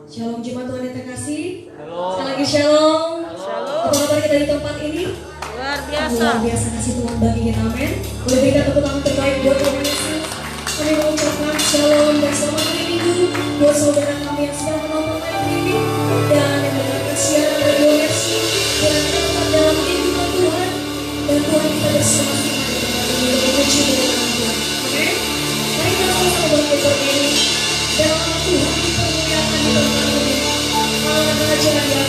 Shalom Jemaat Tuhan yang terkasih. Shalom. Sekali lagi shalom. Shalom. Apa kabar kita di tempat ini? Luar biasa. Luar biasa kasih Tuhan bagi kita, amin. Boleh berikan tepuk tangan terbaik buat Tuhan Yesus. Kami mengucapkan shalom dan selamat hari Minggu buat saudara kami yang sedang menonton live ini dan yang mendengarkan siaran radio Mercy. Dan tetap dalam kehidupan Tuhan dan Tuhan kita bersama kita di tempat ini untuk memuji dengan Tuhan. Amin. Mari kita sama-sama berdoa ini. Dalam nama Tuhan dipermuliakan di tempat ini. Malam aja ya.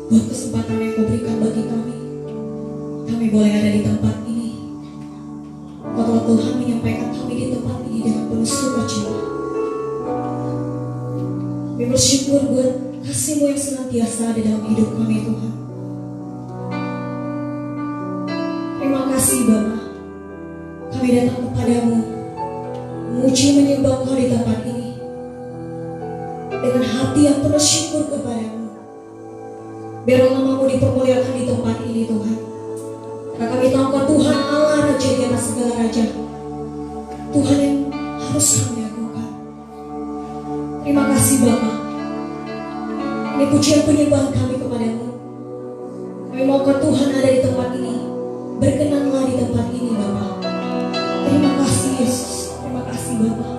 buat kesempatan yang kau berikan bagi kami. Kami boleh ada di tempat ini. Kau telah Tuhan menyampaikan kami di tempat ini dengan penuh sukacita. Kami bersyukur buat kasih-Mu yang senantiasa ada dalam hidup kami Tuhan. Terima kasih Bapa. Kami datang kepadamu, memuji menyembah Kau di tempat ini dengan hati yang penuh syukur kepadamu. Biarlah nama-Mu dipermuliakan di tempat ini Tuhan. Karena kami tahu Kau Tuhan Allah Raja di atas segala raja, Tuhan yang harus kami agungkan. Terima kasih Bapa. Ini pujian penyembahan kami kepadamu. Kami mau Kau Tuhan ada di tempat ini. Berkenanlah di tempat ini Bapa. Terima kasih Yesus. Terima kasih Bapa.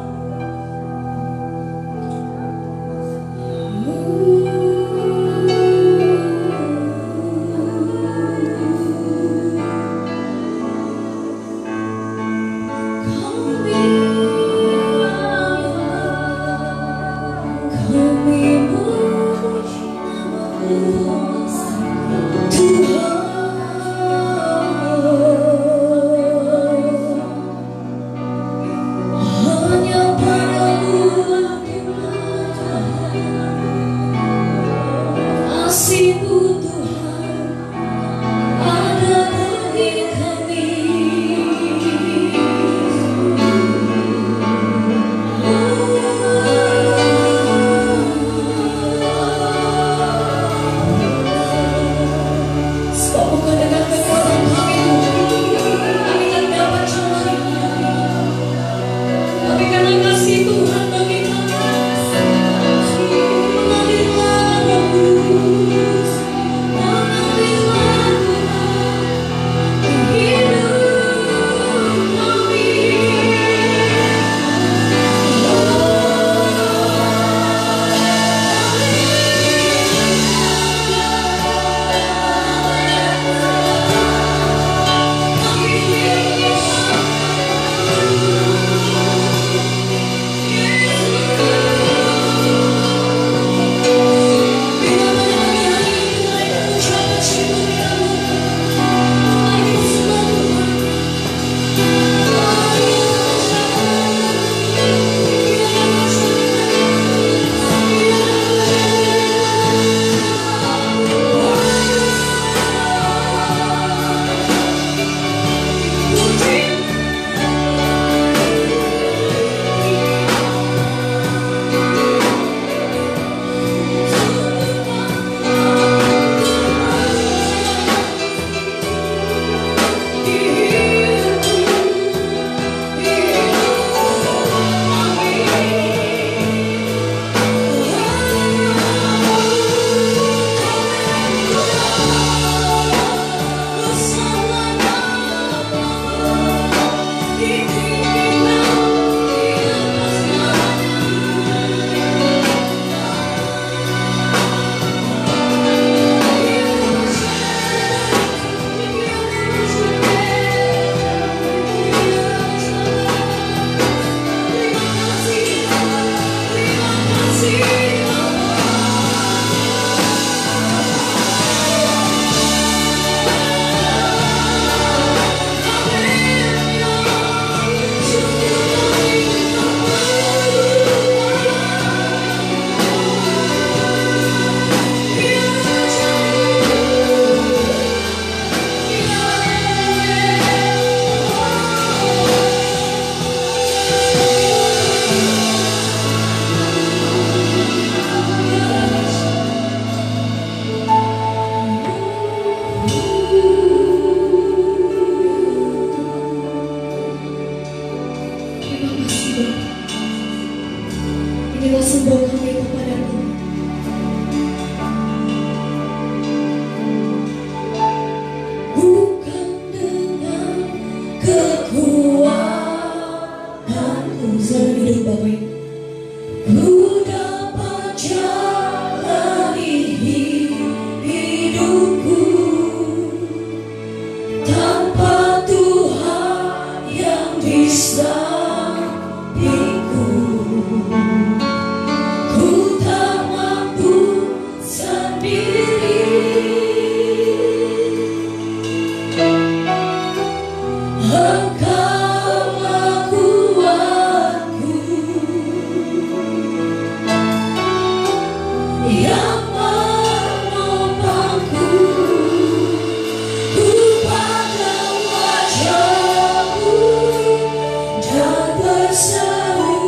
Inilah sembah kami kepadamu. Bukan dengan kekuatanku, selalu hidup Bapak ini. Ku dapat jalani hidupku tanpa Tuhan yang bisa. Ku tak mampu sendiri. Engkaulah kuatku yang menopangku, ku pandang wajah-Mu dan berseru,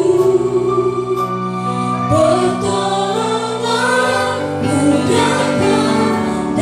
pertolongan-Mu datang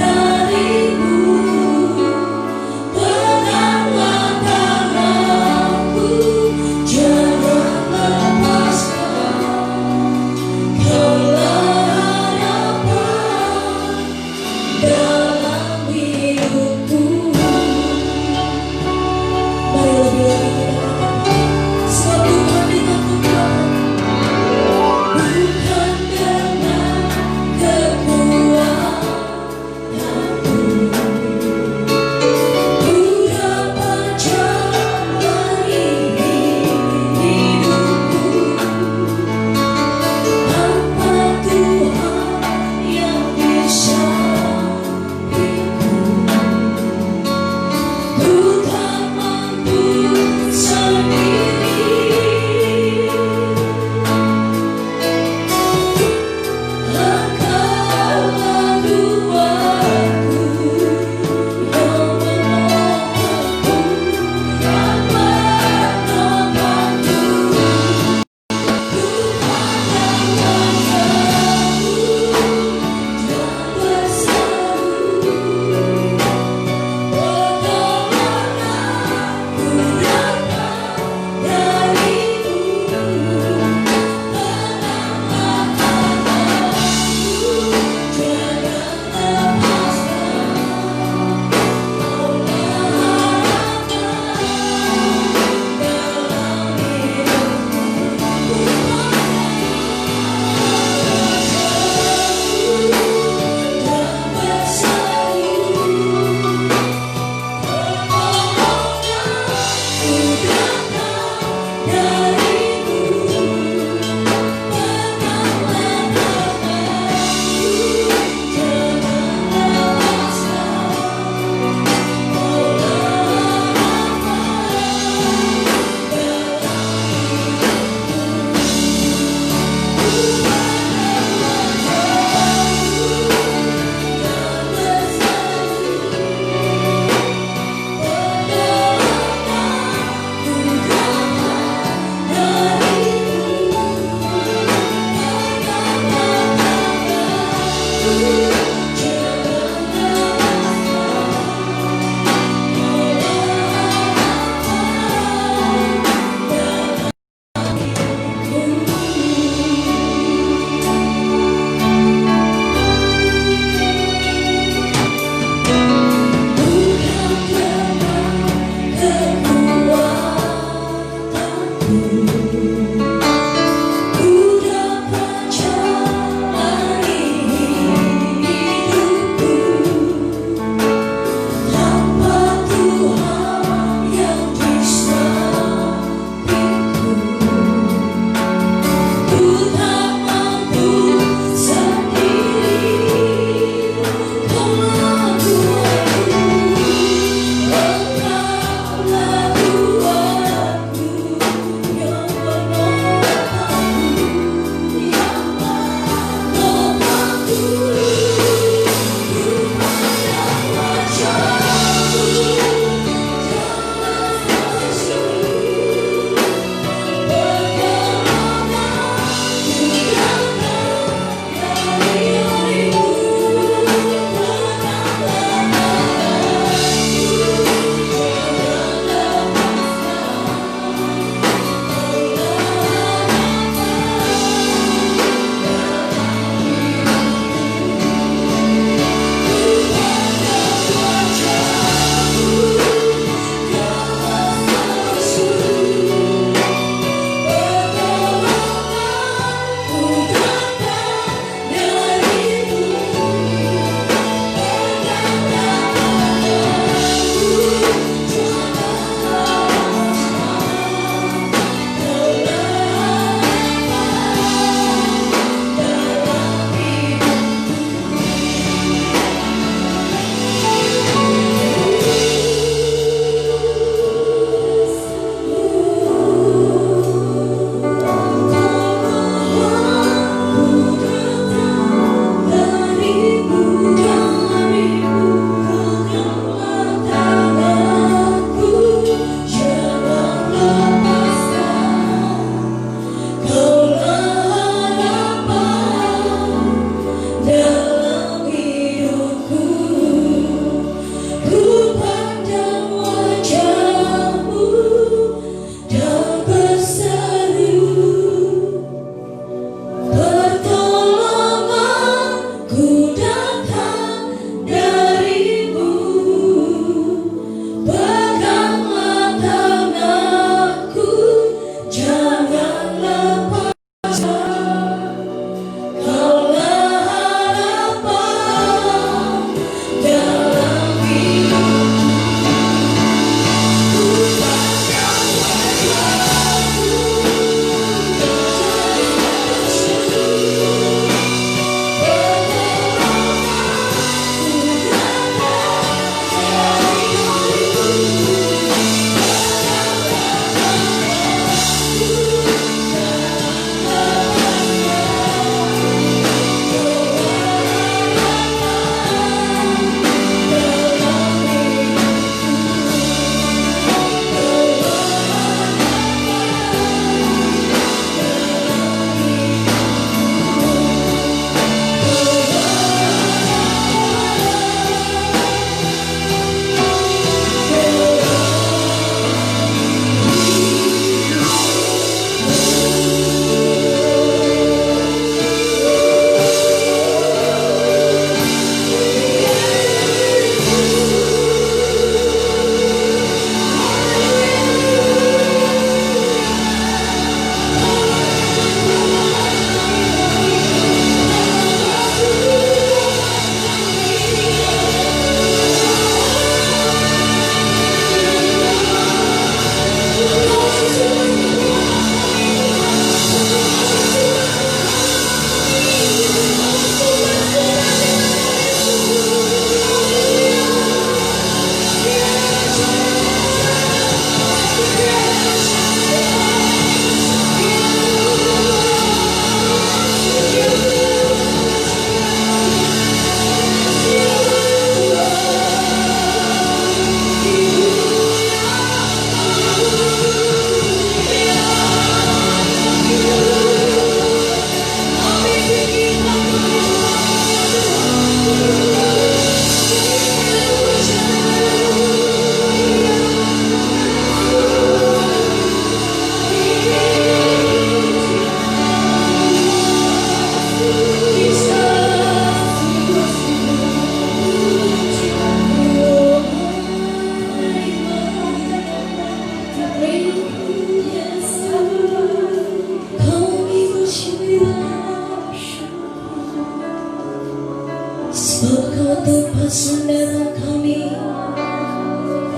tempat sandaran kami,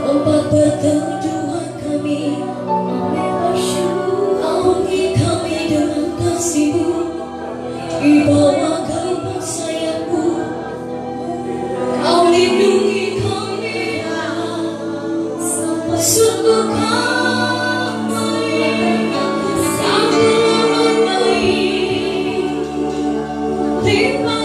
tempat berteduh Tuhan kami. Naungi kami dengan kasih-Mu, di bawah gerbang sayap-Mu. Kau lindungi kami, sungguh Kau baik, sangat baik. Terima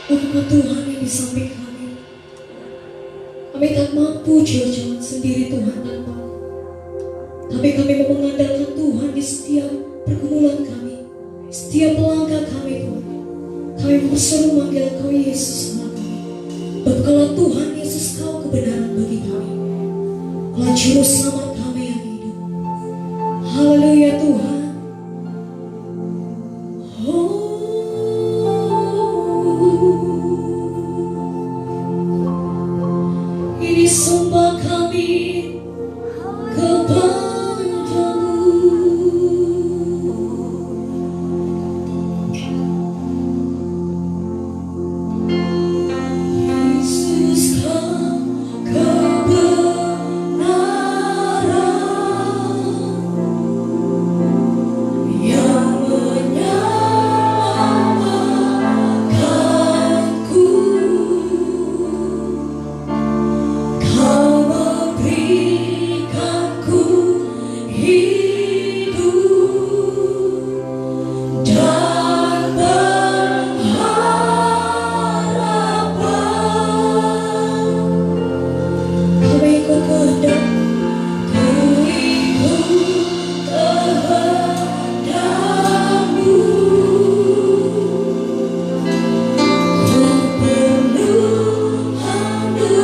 Apakah Tuhan yang di samping kami? Kami tak mampu jauh-jauh sendiri Tuhan tanpa Tapi kami mau mengandalkan Tuhan di setiap pergumulan kami, setiap langkah kami Tuhan. Kami selalu manggil Kau Yesus Allah kami. Berkala Tuhan Yesus Kau kebenaran bagi kami, Kau juru selamat kami yang hidup. Haleluya Tuhan. Ini sumpah kami kepadamu, Yesus Kau kebenaran yang menyelamatkanku. Kau memberikanku hidup dan pengharapan. Kami ikut kehendak, ku ikut kehendak-Mu. Ku perlu anugerah-Mu.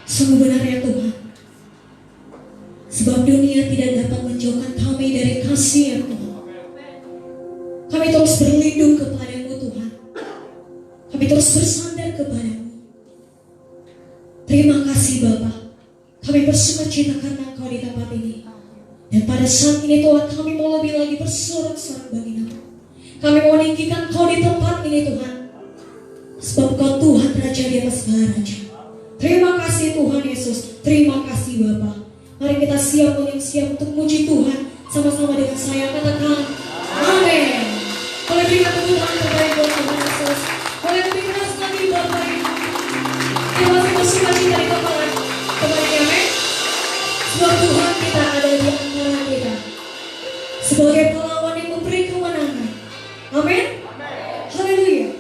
Sungguh benar ya Tuhan, sebab dunia tidak dapat menjauhkan kami dari kasih ya Tuhan. Kami terus berlindung kepadamu Tuhan, kami terus bersandar kepadamu. Terima kasih Bapa, kami bersukacita karena Engkau di tempat ini. Dan pada saat ini Tuhan, kami mau lebih lagi bersorak-sorak bagi nama. Kami mau meninggikan Engkau di tempat ini Tuhan, sebab Engkau Tuhan Raja di atas segala raja. Terima kasih Tuhan Yesus, terima kasih Bapa. Mari kita siap untuk memuji Tuhan sama-sama dengan saya, katakan amin. Boleh berikan tepuk tangan terbaik buat Tuhan Yesus. Boleh lebih keras lagi Bapak Ibu. Yang masih bersukacita di kepala kembali amin. Sebab Tuhan kita ada di antara kita sebagai pahlawan yang memberi kemenangan. Amin. Haleluya.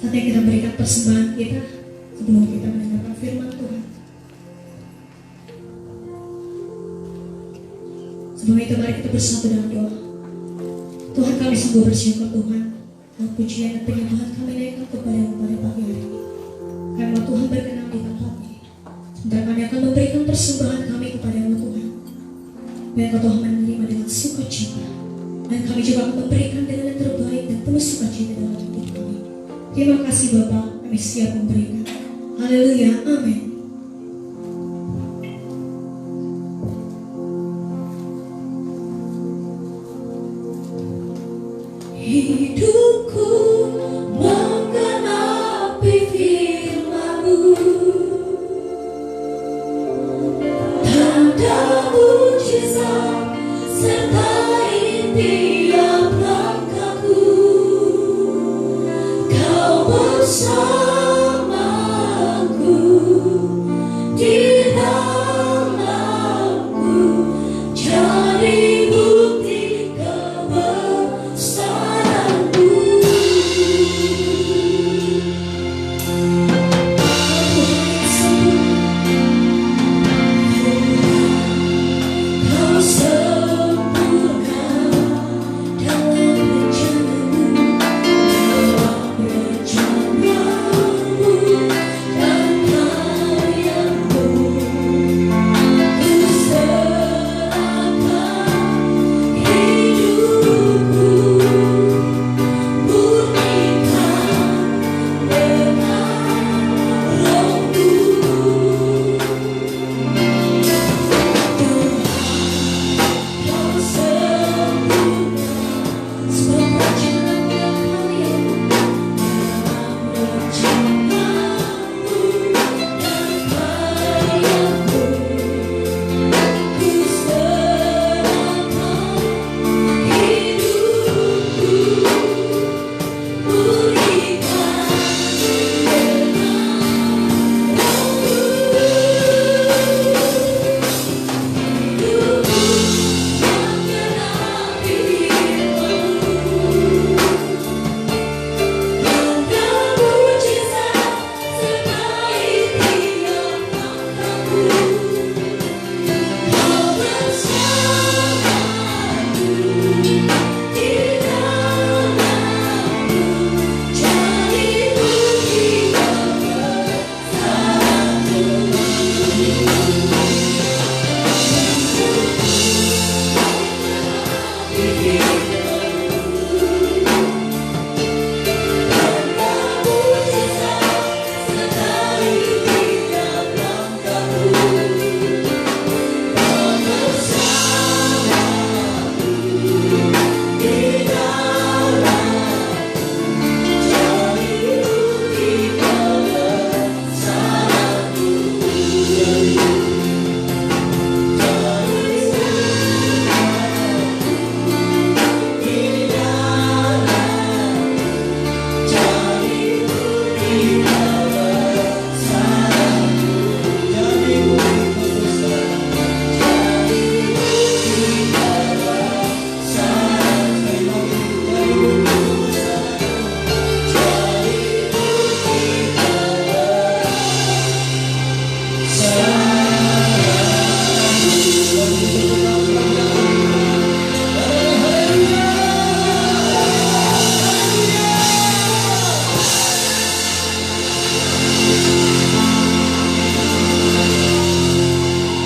Saatnya kita berikan persembahan kita sebelum kita mendengarkan firman Tuhan. Sebelum itu mari kita bersatu dalam doa. Tuhan, kami sungguh bersyukur Tuhan, dan pujian dan penyembahan kami naikkan kepada-Mu pada pagi hari ini. Karena Tuhan berkenan di tempat ini. Sebentar kami akan memberikan persembahan kami kepada-Mu Tuhan. Biar Kau Tuhan menerima dengan sukacita. Dan kami juga akan memberikan dengan yang terbaik dan penuh sukacita dalam hidup kami. Terima kasih Bapa, kami siap memberikan. Haleluya, amin. Hidupku menggenapi firman-Mu, tanda mujizat sertai tiap langkahku. Kau bersamaku di dalamku, jadi bukti kebesaran-Mu. Kau sempurna dalam rencana-Mu, dan karya-Mu. Ku serahkan hidupku, murnikan dengan Roh-Mu. Kau sempurna semua rencana karya-Mu, dalam rencana-Mu dan karya-Mu. Ku serahkan hidupku,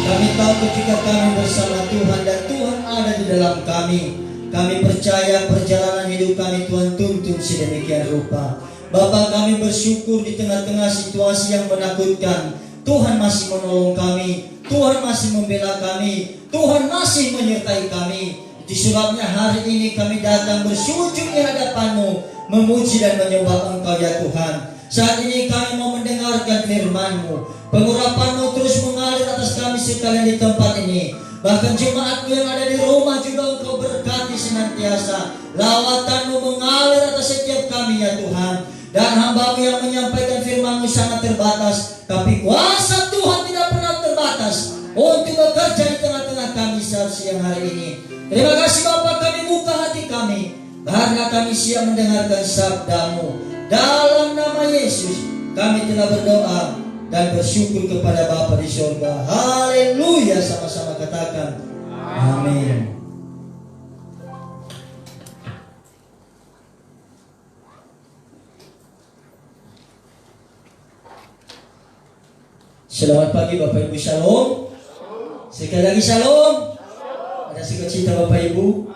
murnikan ketika kami bersama Tuhan dan Tuhan ada di dalam kami. Kami percaya perjalanan hidup kami Tuhan tuntun sedemikian rupa. Bapa, kami bersyukur di tengah-tengah situasi yang menakutkan, Tuhan masih menolong kami, Tuhan masih membela kami, Tuhan masih menyertai kami. Di sebabnya hari ini kami datang bersujud di hadapan-Mu, memuji dan menyembah Engkau ya Tuhan. Saat ini kami mau mendengarkan firman-Mu. Pengurapan-Mu terus mengalir atas kami sekalian di tempat ini. Bahkan jemaat-Mu yang ada di rumah juga Engkau berkati senantiasa. Lawatan-Mu mengalir atas setiap kami ya Tuhan. Dan hamba-Mu yang menyampaikan firman-Mu sangat terbatas, tapi kuasa Tuhan tidak pernah terbatas untuk bekerja di tengah-tengah kami saat siang hari ini. Terima kasih Bapa, kami buka hati kami karena kami siap mendengarkan sabda-Mu. Dalam nama Yesus kami telah berdoa dan bersyukur kepada Bapa di surga. Haleluya, sama-sama katakan amin. Selamat pagi Bapak Ibu, Shalom. Sekali lagi Shalom. Ada sukacita Bapak Ibu.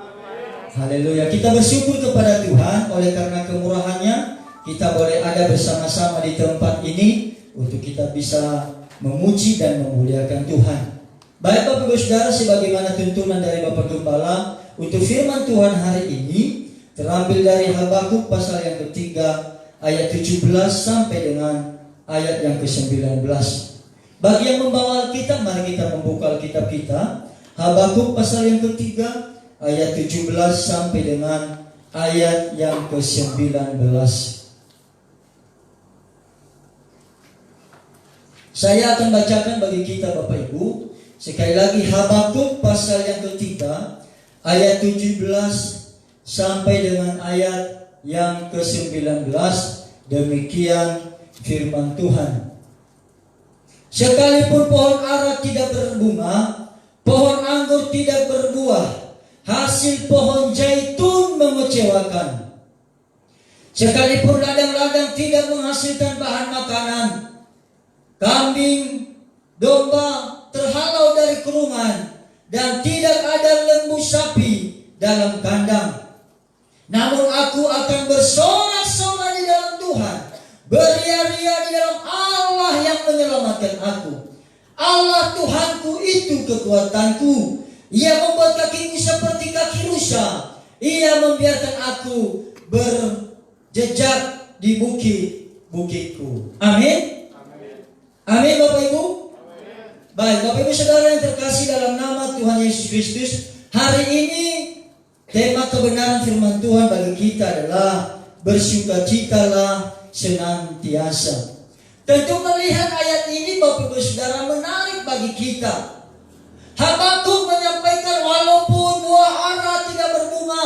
Haleluya. Kita bersyukur kepada Tuhan oleh karena kemurahannya kita boleh ada bersama-sama di tempat ini untuk kita bisa memuji dan memuliakan Tuhan. Baik Bapak Ibu Saudara, sebagaimana tuntunan dari Bapak Gembala untuk firman Tuhan hari ini terambil dari Habakuk pasal yang ketiga ayat 17 sampai dengan ayat yang ke-19. Bagi yang membawa Alkitab, mari kita membuka Alkitab kita. Habakuk pasal yang ketiga ayat 17 sampai dengan ayat yang ke-19. Saya akan bacakan bagi kita Bapak Ibu. Sekali lagi Habakuk pasal yang ketiga ayat 17 sampai dengan ayat yang ke-19. Demikian firman Tuhan. Sekalipun pohon ara tidak berbunga, pohon anggur tidak berbuah, hasil pohon zaitun mengecewakan. Sekalipun ladang-ladang tidak menghasilkan bahan makanan, kambing, domba terhalau dari kurungan, dan tidak ada lembu sapi dalam kandang. Namun aku akan bersorak-sorai di dalam Tuhan, beria-ria di dalam Allah yang menyelamatkan aku. Allah Tuhanku itu kekuatanku. Ia membuat kakiku seperti kaki rusa. Ia membiarkan aku berjejak di bukit-bukitku. Amin. Amin Bapak Ibu. Baik Bapak Ibu Saudara yang terkasih dalam nama Tuhan Yesus Kristus, hari ini tema kebenaran firman Tuhan bagi kita adalah bersukacitalah senantiasa. Tentu melihat ayat ini Bapak Ibu Saudara menarik bagi kita. Habakuk menyampaikan walaupun buah ara tidak berbunga,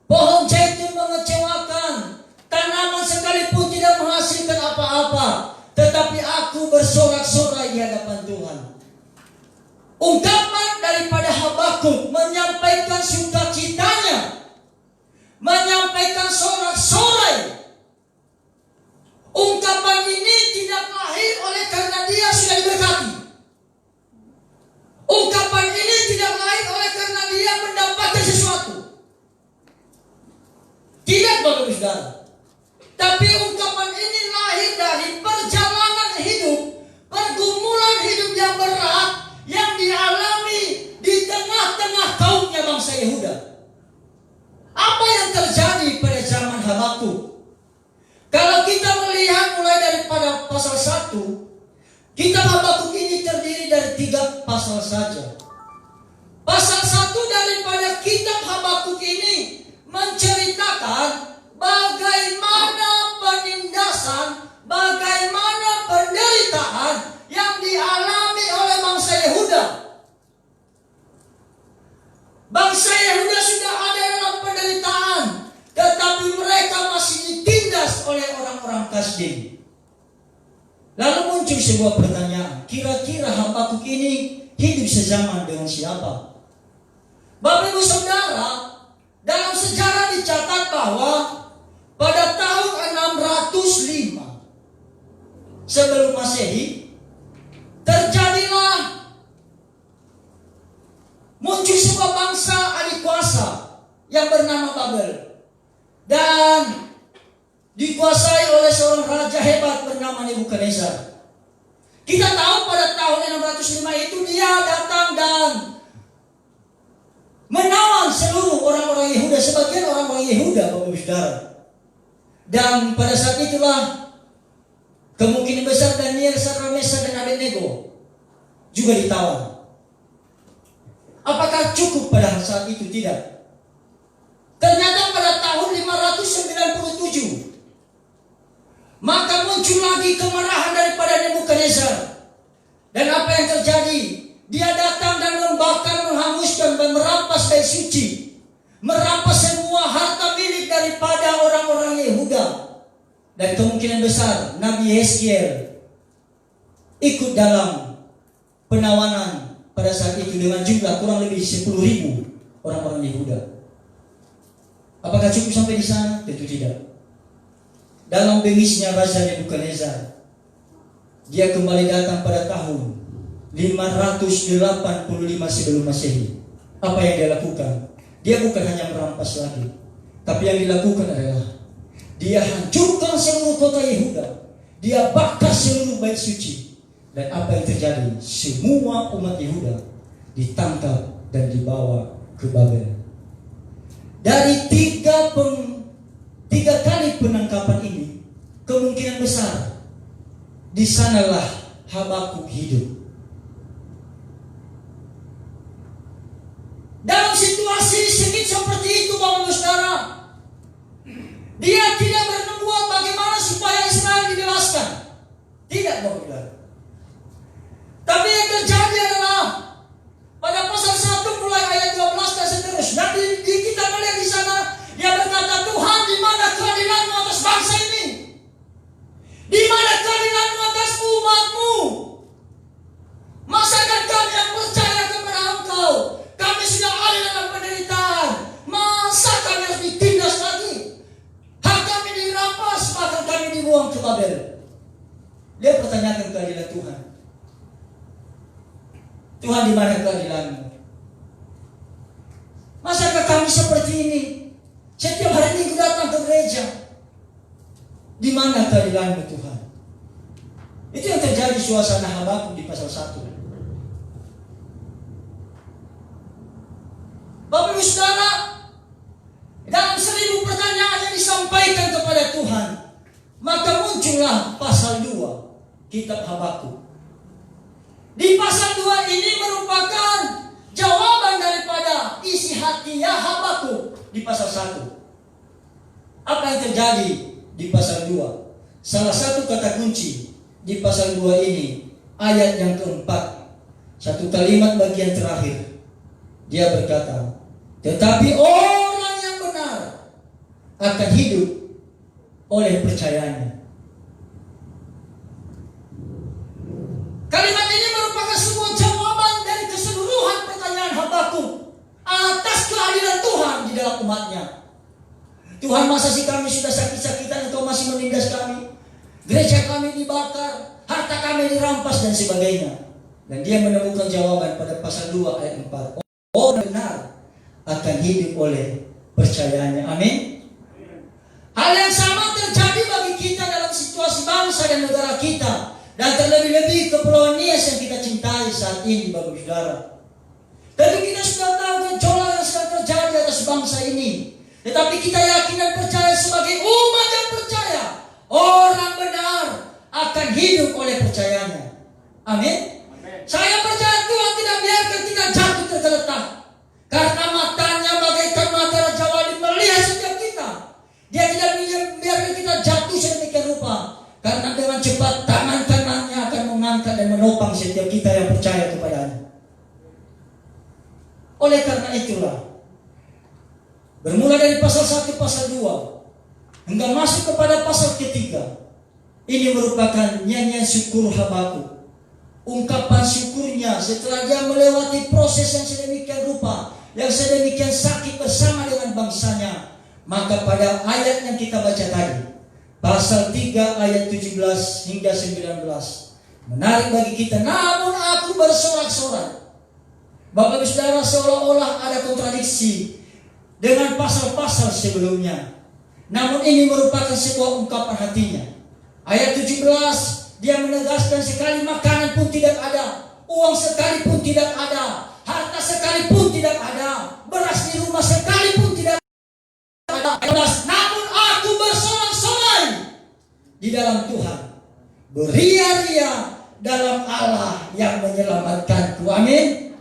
pohon zaitun mengecewakan, tanaman sekalipun tidak menghasilkan apa-apa, tetapi aku bersorak-sorai di hadapan Tuhan. Ungkapan daripada Habakuk menyampaikan sukacitanya, menyampaikan sorak-sorai. Ungkapan ini tidak lahir oleh karena dia sudah diberkati. Ungkapan ini tidak lahir oleh karena dia mendapatkan sesuatu. Tidak Bapak Ibu Saudara. Tapi ungkapan ini lahir dari perjalanan hidup, pergumulan hidup yang berat yang dialami di tengah-tengah kaumnya bangsa Yehuda. Apa yang terjadi pada zaman Habakuk? Kalau kita melihat mulai daripada pasal 1, kitab Habakuk ini terdiri dari 3 pasal saja. Pasal 1 daripada kitab Habakuk ini menceritakan bagaimana penindasan, bagaimana penderitaan yang dialami oleh bangsa Yehuda. Bangsa Yehuda sudah ada dalam penderitaan, tetapi mereka masih ditindas oleh orang-orang Kasdim. Lalu muncul sebuah pertanyaan, kira-kira Habakuk ini hidup sezaman dengan siapa? Bapak Ibu Saudara, dalam sejarah dicatat bahwa pada tahun 605 sebelum Masehi terjadilah muncul sebuah bangsa adik kuasa yang bernama Babel dan dikuasai oleh seorang raja hebat bernama Nebukadnezar. Kita tahu pada tahun 605 itu dia datang dan menawan seluruh orang-orang Yehuda, sebagian orang-orang Yehuda Bapak Ibu Saudara. Dan pada saat itulah kemungkinan besar Daniel, Sadrak, Mesak dan Abednego juga ditawan. Apakah cukup pada saat itu? Tidak. Ternyata pada tahun 597 maka muncul lagi kemarahan daripada Nebukadnezar. Dan apa yang terjadi? Dia datang dan membakar, menghanguskan dan merampas bait suci, merampas semua harta milik daripada orang-orang Yehuda. Dan kemungkinan besar Nabi Yeskiel ikut dalam penawanan pada saat itu dengan jumlah kurang lebih 10.000 orang-orang Yehuda. Apakah cukup sampai di sana? Tentu tidak. Dalam bengisnya Raja Nebukadnezar, dia kembali datang pada tahun 585 sebelum Masehi. Apa yang dia lakukan? Dia bukan hanya merampas lagi, tapi yang dilakukan adalah dia hancurkan seluruh kota Yehuda. Dia bakar seluruh bait suci. Dan apa yang terjadi? Semua umat Yehuda ditangkap dan dibawa ke Babel. Dari tiga kali penangkapan ini, kemungkinan besar di sanalah Habakuk hidup. Dalam situasi sengit seperti itu, Bapak Ibu Saudara, dia tidak bernubuat bagaimana supaya Israel dibebaskan. Tidak, Bapak Ibu Saudara. Tapi yang terjadi adalah pada pasal 1 mulai ayat 12 dan seterusnya, kita melihat di sana dia berkata, Tuhan, di mana keadilan-Mu atas bangsa ini? Di mana keadilan-Mu atas umat-Mu? Masakan kami yang percaya kepada Engkau, kami sudah ada dalam penderitaan, masa kami harus ditindas lagi? Hak kami dirampas, bahkan kami dibuang ke Babel. Dia pertanyakan keadilan Tuhan. Tuhan, di mana keadilan-Mu? Masakah kami seperti ini? Setiap hari Minggu datang ke gereja. Di mana keadilan-Mu, Tuhan? Itu yang terjadi suasana Habakuk di pasal 1. Bapak Ibu Saudara, dalam 1000 pertanyaan yang disampaikan kepada Tuhan, maka muncullah pasal 2 kitab Habakuk. Di pasal 2 ini merupakan jawaban daripada isi hati Habakuk di pasal 1. Apa yang terjadi di pasal 2? Salah satu kata kunci di pasal 2 ini, ayat yang keempat, satu kalimat bagian terakhir. Dia berkata, tetapi orang yang benar akan hidup oleh percayanya. Kalimat ini merupakan sebuah jawaban dari keseluruhan pertanyaan Habakuk atas keadilan Tuhan di dalam umatnya. Tuhan, masa sih kami sudah sakit-sakitan Engkau masih menindas kami? Gereja kami dibakar, harta kami dirampas dan sebagainya. Dan dia menemukan jawaban pada pasal 2 ayat 4. Orang benar akan hidup oleh percayanya. Amin. Hal yang sama terjadi bagi kita dalam situasi bangsa dan negara kita. Dan terlebih-lebih Kepulauan Nias yang kita cintai saat ini, Bapak Ibu Saudara. Tentu kita sudah tahu gejolak yang sedang terjadi atas bangsa ini. Tetapi kita yakin dan percaya sebagai umat yang percaya, orang benar akan hidup oleh percayanya. Amin. Saya percaya Tuhan tidak biarkan kita jatuh tergeletak, karena matanya bagaikan mata Raja Wali melihat setiap kita. Dia tidak biarkan kita jatuh sedemikian rupa, karena dengan cepat tangan kanannya akan mengangkat dan menopang setiap kita yang percaya kepadanya. Oleh karena itulah, bermula dari pasal 1, pasal 2 hingga masuk kepada pasal ketiga, ini merupakan nyanyian syukur Habakuk. Ungkapan syukurnya setelah dia melewati proses yang sedemikian rupa, yang sedemikian sakit bersama dengan bangsanya. Maka pada ayat yang kita baca tadi, pasal 3 ayat 17 hingga 19, menarik bagi kita. Namun aku bersorak-sorak. Bapak Ibu Saudara, seolah-olah ada kontradiksi dengan pasal-pasal sebelumnya. Namun ini merupakan sebuah ungkapan hatinya. Ayat 17, dia menegaskan sekali makanan pun tidak ada, uang sekalipun tidak ada, harta sekalipun tidak ada, beras di rumah sekalipun tidak ada. Namun aku bersorak-sorai di dalam Tuhan, beria-ria dalam Allah yang menyelamatkanku. Amin.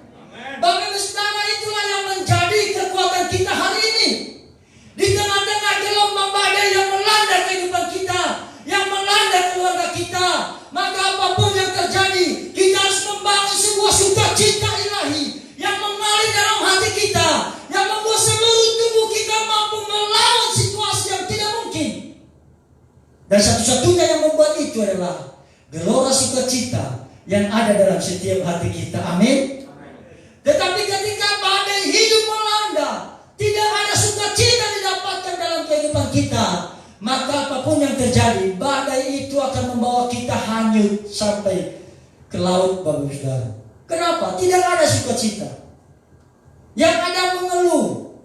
Bapak Ibu Saudara, itulah yang menjadi kekuatan kita hari ini. Di tengah-tengah gelombang badai yang melanda kehidupan kita, yang melanda keluarga kita, maka apapun yang terjadi, kita harus membangun sebuah sukacita ilahi yang mengalir dalam hati kita, yang membuat seluruh tubuh kita mampu melawan situasi yang tidak mungkin. Dan satu-satunya yang membuat itu adalah gelora sukacita yang ada dalam setiap hati kita. Amin. Tetapi ketika badai hidup melanda, tidak ada sukacita didapatkan dalam kehidupan kita, maka apapun yang terjadi, badai itu akan membawa kita hanyut sampai ke laut, Bapak Saudara. Kenapa? Tidak ada sukacita. Yang ada mengeluh,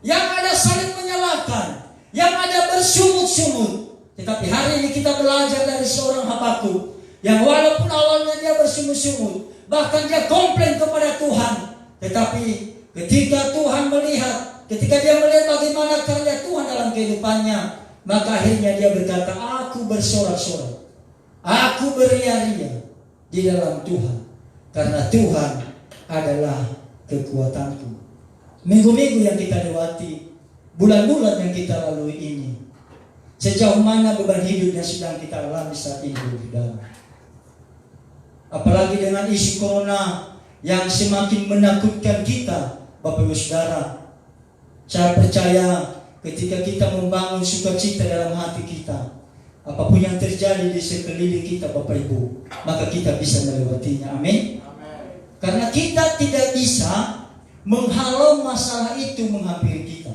yang ada saling menyalahkan, yang ada bersungut-sungut. Tetapi hari ini kita belajar dari seorang Habakuk yang walaupun awalnya dia bersungut-sungut, bahkan dia komplain kepada Tuhan, tetapi ketika Tuhan melihat, ketika dia melihat bagaimana karya Tuhan dalam kehidupannya, maka akhirnya dia berkata, aku bersorak-sorak, aku beria-ria di dalam Tuhan, karena Tuhan adalah kekuatanku. Minggu-minggu yang kita lewati, bulan-bulan yang kita lalui ini, sejauh mana beban hidup yang sedang kita alami saat ini, saudara. Apalagi dengan isu corona yang semakin menakutkan kita, Bapak Ibu Saudara. Saya percaya ketika kita membangun sukacita dalam hati kita, apapun yang terjadi di sekeliling kita, Bapak Ibu, maka kita bisa melewatinya. Amin. Karena kita tidak bisa menghalau masalah itu menghampiri kita,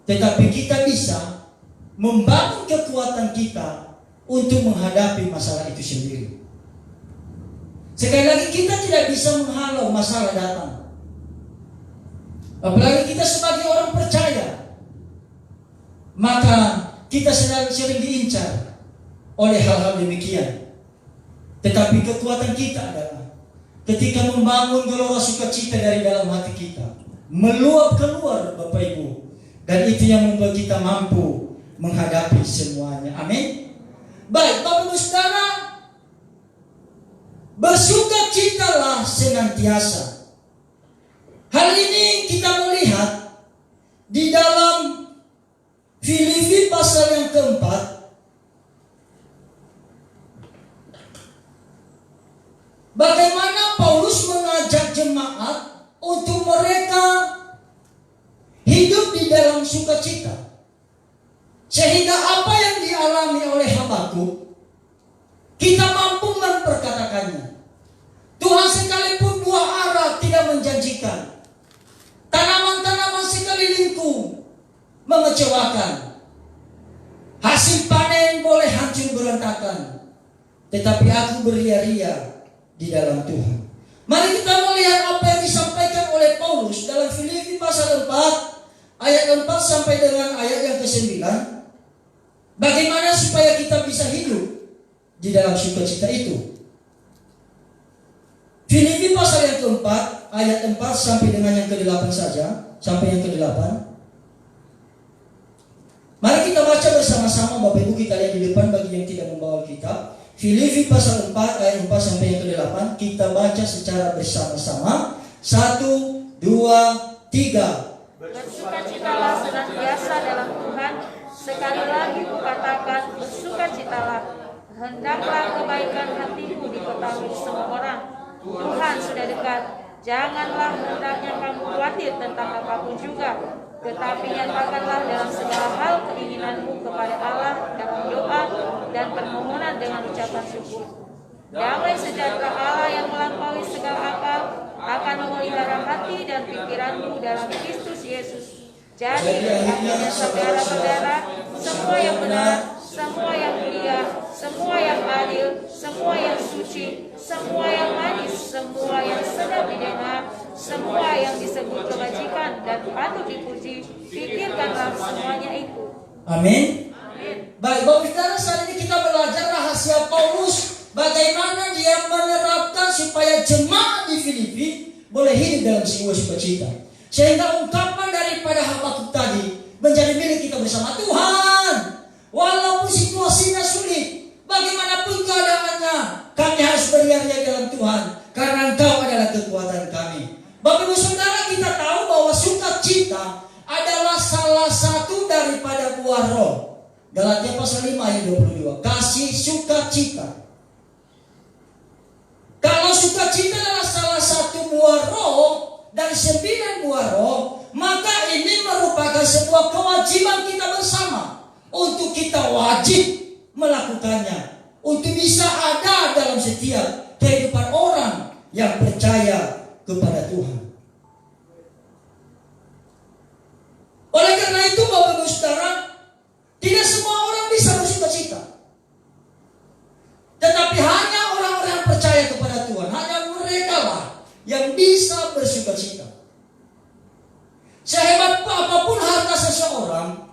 tetapi kita bisa membangun kekuatan kita untuk menghadapi masalah itu sendiri. Sekali lagi, kita tidak bisa menghalau masalah datang. Apalagi kita sebagai orang percaya, maka kita sering diincar oleh hal-hal demikian. Tetapi kekuatan kita adalah ketika membangun gelora sukacita dari dalam hati kita, meluap keluar, Bapak Ibu, dan itu yang membuat kita mampu menghadapi semuanya. Amin. Baik, Bapak Ibu Saudara, bersukacitalah senantiasa. Hal ini kita melihat di dalam Filipi pasal yang keempat. Bagaimana Paulus mengajak jemaat untuk mereka hidup di dalam sukacita, sehingga apa yang dialami oleh Habakuk kita mampu memperkatakannya. Tuhan sekalipun buah ara tidak menjanjikan, tanaman-tanaman sekelilingku mengecewakan, hasil panen boleh hancur berantakan, tetapi aku beria-ria di dalam Tuhan. Mari kita melihat apa yang disampaikan oleh Paulus dalam Filipi pasal 4 ayat 4 sampai dengan ayat yang ke-9. Bagaimana supaya kita bisa hidup di dalam sukacita itu. Filipi pasal yang keempat ayat 4 sampai dengan yang ke-8 saja, sampai yang ke-8. Mari kita baca bersama-sama, Bapak Ibu. Kita lihat di depan bagi yang tidak membawa kitab. Filipi pasal 4 ayat 4 sampai yang ke-8. Kita baca secara bersama-sama. 1, 2, 3. Bersukacitalah senantiasa dalam Tuhan. Sekali lagi kukatakan, bersukacitalah. Hendaklah kebaikan hatimu diketahui semua orang. Tuhan sudah dekat. Janganlah hendaknya kamu khawatir tentang apapun juga, tetapi nyatakanlah dalam segala hal keinginanmu kepada Allah dalam doa dan permohonan dengan ucapan syukur. Damai sejahtera Allah yang melampaui segala akal akan memelihara hati dan pikiranmu dalam Kristus Yesus. Jadi, akhirnya saudara-saudara, semua yang benar, semua yang mulia, semua yang adil, semua yang suci, semua yang manis, semua yang sedap didengar, semua yang disebut kebajikan dan patut dipuji, pikirkanlah semuanya itu. Amin. Amin. Baik, Bapak Saudara, saat ini kita belajar rahasia Paulus, bagaimana dia menerapkan supaya jemaat di Filipi boleh hidup dalam sebuah sukacita, sehingga ungkapan daripada Habakuk tadi menjadi milik kita bersama. Tuhan, walaupun situasinya sulit, bagaimanapun keadaannya, kami harus beria-ria dalam Tuhan, karena Engkau adalah kekuatan kami. Bapak Ibu Saudara, kita tahu bahwa sukacita adalah salah satu daripada buah roh. Galatia pasal 5 ayat 22. Kasih sukacita. Kalau sukacita adalah salah satu buah roh dari 9 buah roh, maka ini merupakan sebuah kewajiban kita bersama untuk kita wajib melakukannya untuk bisa ada dalam setiap kehidupan orang yang percaya kepada Tuhan. Oleh karena itu Bapak Ibu Saudara, tidak semua orang bisa bersukacita. Tetapi hanya orang-orang yang percaya kepada Tuhan, hanya mereka lah yang bisa bersukacita. Sehebat apapun harta seseorang,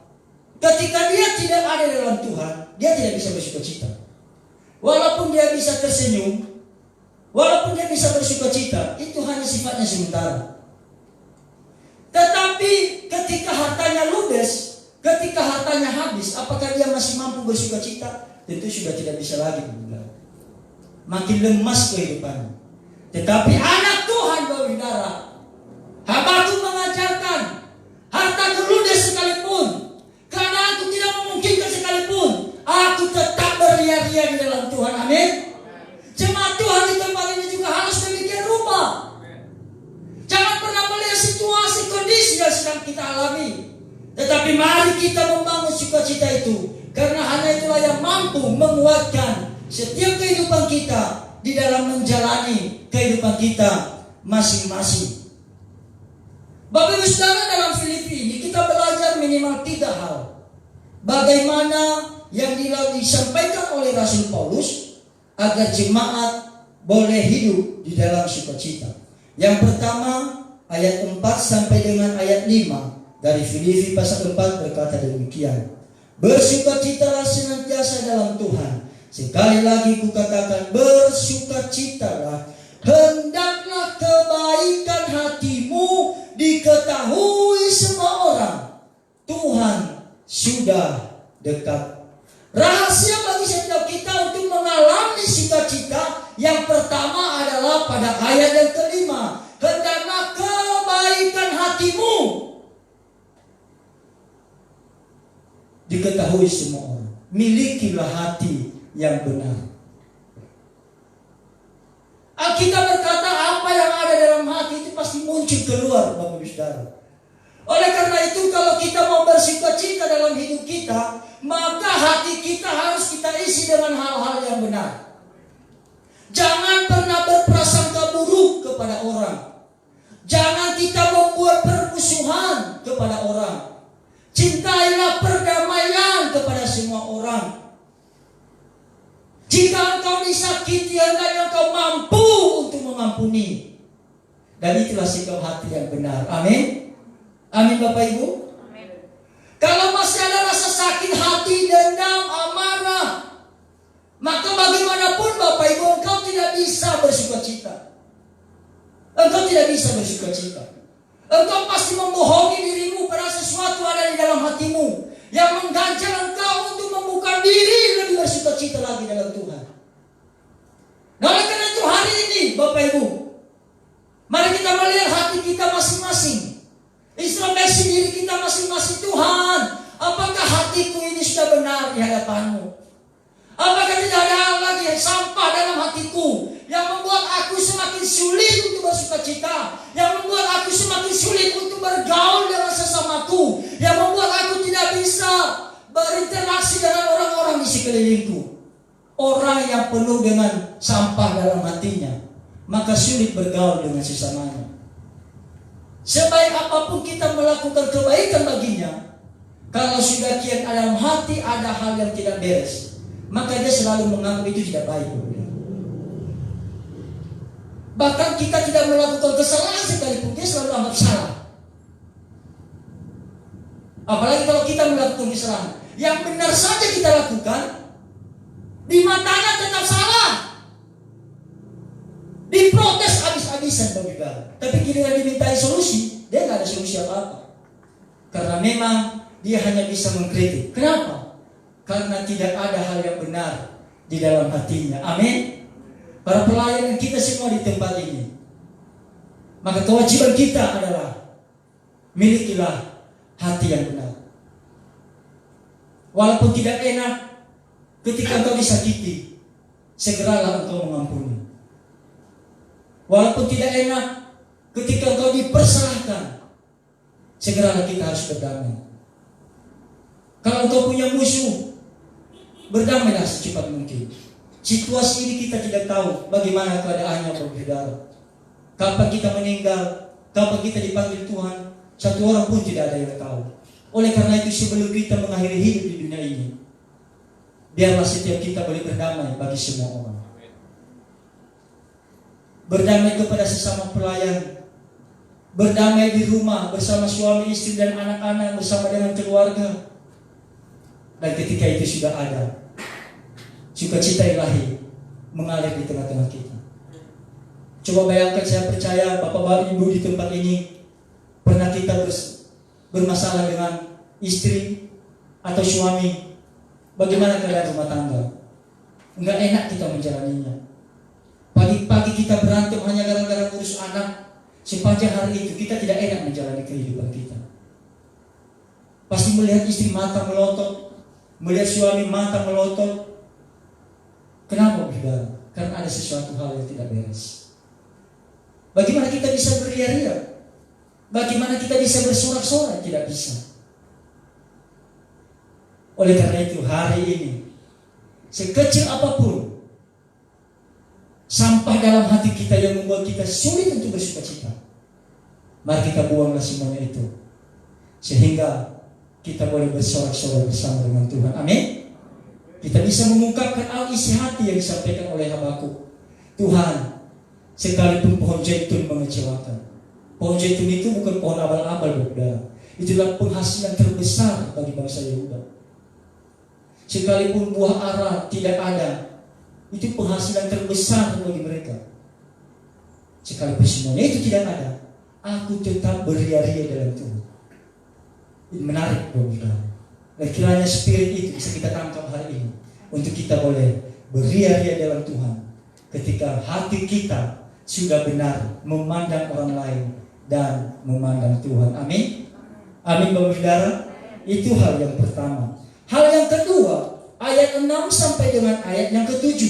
ketika dia tidak ada dalam Tuhan, dia tidak bisa bersukacita. Walaupun dia bisa tersenyum, walaupun dia bisa bersukacita, itu hanya sifatnya sementara. Tetapi ketika hartanya ludes, ketika hartanya habis, apakah dia masih mampu bersukacita? Tentu sudah tidak bisa lagi. Makin lemas kehidupannya. Tetapi anak Tuhan, Bapak Saudara, Habakuk mengajarkan, hartaku ludes sekalipun, karena aku tidak memungkinkan sekalipun, aku tetap beria-ria di dalam Tuhan. Amin. Jemaat Tuhan di tempat ini juga harus demikian rupa. Jangan pernah melihat situasi kondisi yang sedang kita alami, tetapi mari kita membangun sukacita itu, karena hanya itulah yang mampu menguatkan setiap kehidupan kita di dalam menjalani kehidupan kita masing-masing. Bapak Ibu Saudara, dalam Filipi ini kita belajar minimal 3 hal. Bagaimana yang disampaikan oleh Rasul Paulus agar jemaat boleh hidup di dalam sukacita. Yang pertama, ayat 4 sampai dengan ayat 5 dari Filipi pasal 4 berkata demikian. Bersukacitalah senantiasa dalam Tuhan. Sekali lagi kukatakan, bersukacitalah. Hendaklah kebaikan hatimu diketahui semua orang. Tuhan sudah dekat. Rahasia bagi setiap kita untuk mengalami sukacita yang pertama adalah pada ayat yang kelima. Hendaklah kebaikan hatimu diketahui semua orang. Milikilah hati yang benar. Alkitab berkata apa yang ada dalam hati itu pasti muncul keluar, Bapak Ibu Saudara. Oleh karena itu kalau kita mau bersukacita dalam hidup kita, maka hati kita harus kita isi dengan hal-hal yang benar. Jangan pernah berprasangka buruk kepada orang. Jangan kita membuat permusuhan kepada orang. Cintailah perdamaian kepada semua orang. Jika engkau disakiti, hendaknya engkau mampu untuk mengampuni. Dan itulah sikap hati yang benar. Amin. Amin Bapak Ibu. Amin. Kalau masih ada rasa sakit hati, dendam, amarah, maka bagaimanapun Bapak Ibu, engkau tidak bisa bersukacita. Engkau tidak bisa bersukacita. Engkau pasti membohongi dirimu pada sesuatu ada di dalam hatimu yang mengganjal engkau untuk membuka diri lebih bersukacita lagi dalam Tuhan. Nah, oleh karena itu hari ini Bapak Ibu, mari kita melihat hati kita masing-masing. Introspeksi diri kita masing-masing. Tuhan, apakah hatiku ini sudah benar di hadapanmu? Apakah tidak ada lagi sampah dalam hatiku yang membuat aku semakin sulit untuk bersukacita, yang membuat aku semakin sulit untuk bergaul dengan sesamaku, yang membuat aku tidak bisa berinteraksi dengan orang-orang di sekelilingku? Orang yang penuh dengan sampah dalam hatinya, maka sulit bergaul dengan sesamanya. Sebaik apapun kita melakukan kebaikan baginya, kalau sudah kian dalam hati ada hal yang tidak beres, maka dia selalu menganggap itu tidak baik. Bahkan kita tidak melakukan kesalahan sekalipun, dia selalu anggap salah. Apalagi kalau kita melakukan kesalahan, yang benar saja kita lakukan, di matanya tetap salah. Diprotes habis-habisan bagi kita. Tapi giliran dimintai solusi, dia nggak ada solusi apa-apa. Karena memang dia hanya bisa mengkritik. Kenapa? Karena tidak ada hal yang benar di dalam hatinya. Amin. Para pelayan kita semua di tempat ini, maka kewajiban kita adalah milikilah hati yang benar. Walaupun tidak enak ketika engkau disakiti, segeralah engkau mengampuni. Walaupun tidak enak ketika engkau dipersalahkan, segeralah kita harus berdamai. Kalau engkau punya musuh, berdamailah secepat mungkin. Situasi ini kita tidak tahu bagaimana keadaannya, Bapak Saudara. Kapan kita meninggal, kapan kita dipanggil Tuhan, satu orang pun tidak ada yang tahu. Oleh karena itu sebelum kita mengakhiri hidup di dunia ini, biarlah setiap kita boleh berdamai bagi semua orang. Berdamai kepada sesama pelayan, berdamai di rumah bersama suami, istri dan anak-anak, bersama dengan keluarga. Dan ketika itu sudah ada, sukacita ilahi mengalir di tengah-tengah kita. Coba bayangkan, saya percaya Bapak Bapak Ibu di tempat ini pernah kita bermasalah dengan istri atau suami. Bagaimana keadaan rumah tangga? Enggak enak kita menjalaninya. Pagi-pagi kita berantem hanya gara-gara ngurus anak. Sepanjang hari itu kita tidak enak menjalani kehidupan kita. Pasti melihat istri mata melotot, melihat suami mata melotot. Kenapa, Saudara? Karena ada sesuatu hal yang tidak beres. Bagaimana kita bisa beria-ria? Bagaimana kita bisa bersorak-sorai? Tidak bisa. Oleh karena itu hari ini, sekecil apapun sampah dalam hati kita yang membuat kita sulit untuk bersukacita, mari kita buanglah semuanya itu, sehingga kita boleh bersorak-sorai bersama dengan Tuhan. Amin. Kita bisa mengungkapkan isi hati yang disampaikan oleh Habakuk. Tuhan, sekalipun pohon zaitun mengecewakan. Pohon zaitun itu bukan pohon abal-abal, Saudara. Itulah penghasilan terbesar bagi bangsa Yehuda. Sekalipun buah ara tidak ada, itu penghasilan terbesar bagi mereka. Sekalipun semuanya itu tidak ada, aku tetap beria-ria dalam Tuhan. Ini menarik, Saudara. Dan kiranya spirit itu bisa kita tangkap hari ini, untuk kita boleh beria-ria dalam Tuhan ketika hati kita sudah benar memandang orang lain dan memandang Tuhan. Amin. Amin, Bapak Saudara. Itu hal yang pertama. Hal yang kedua, ayat 6 sampai dengan ayat yang ke-7.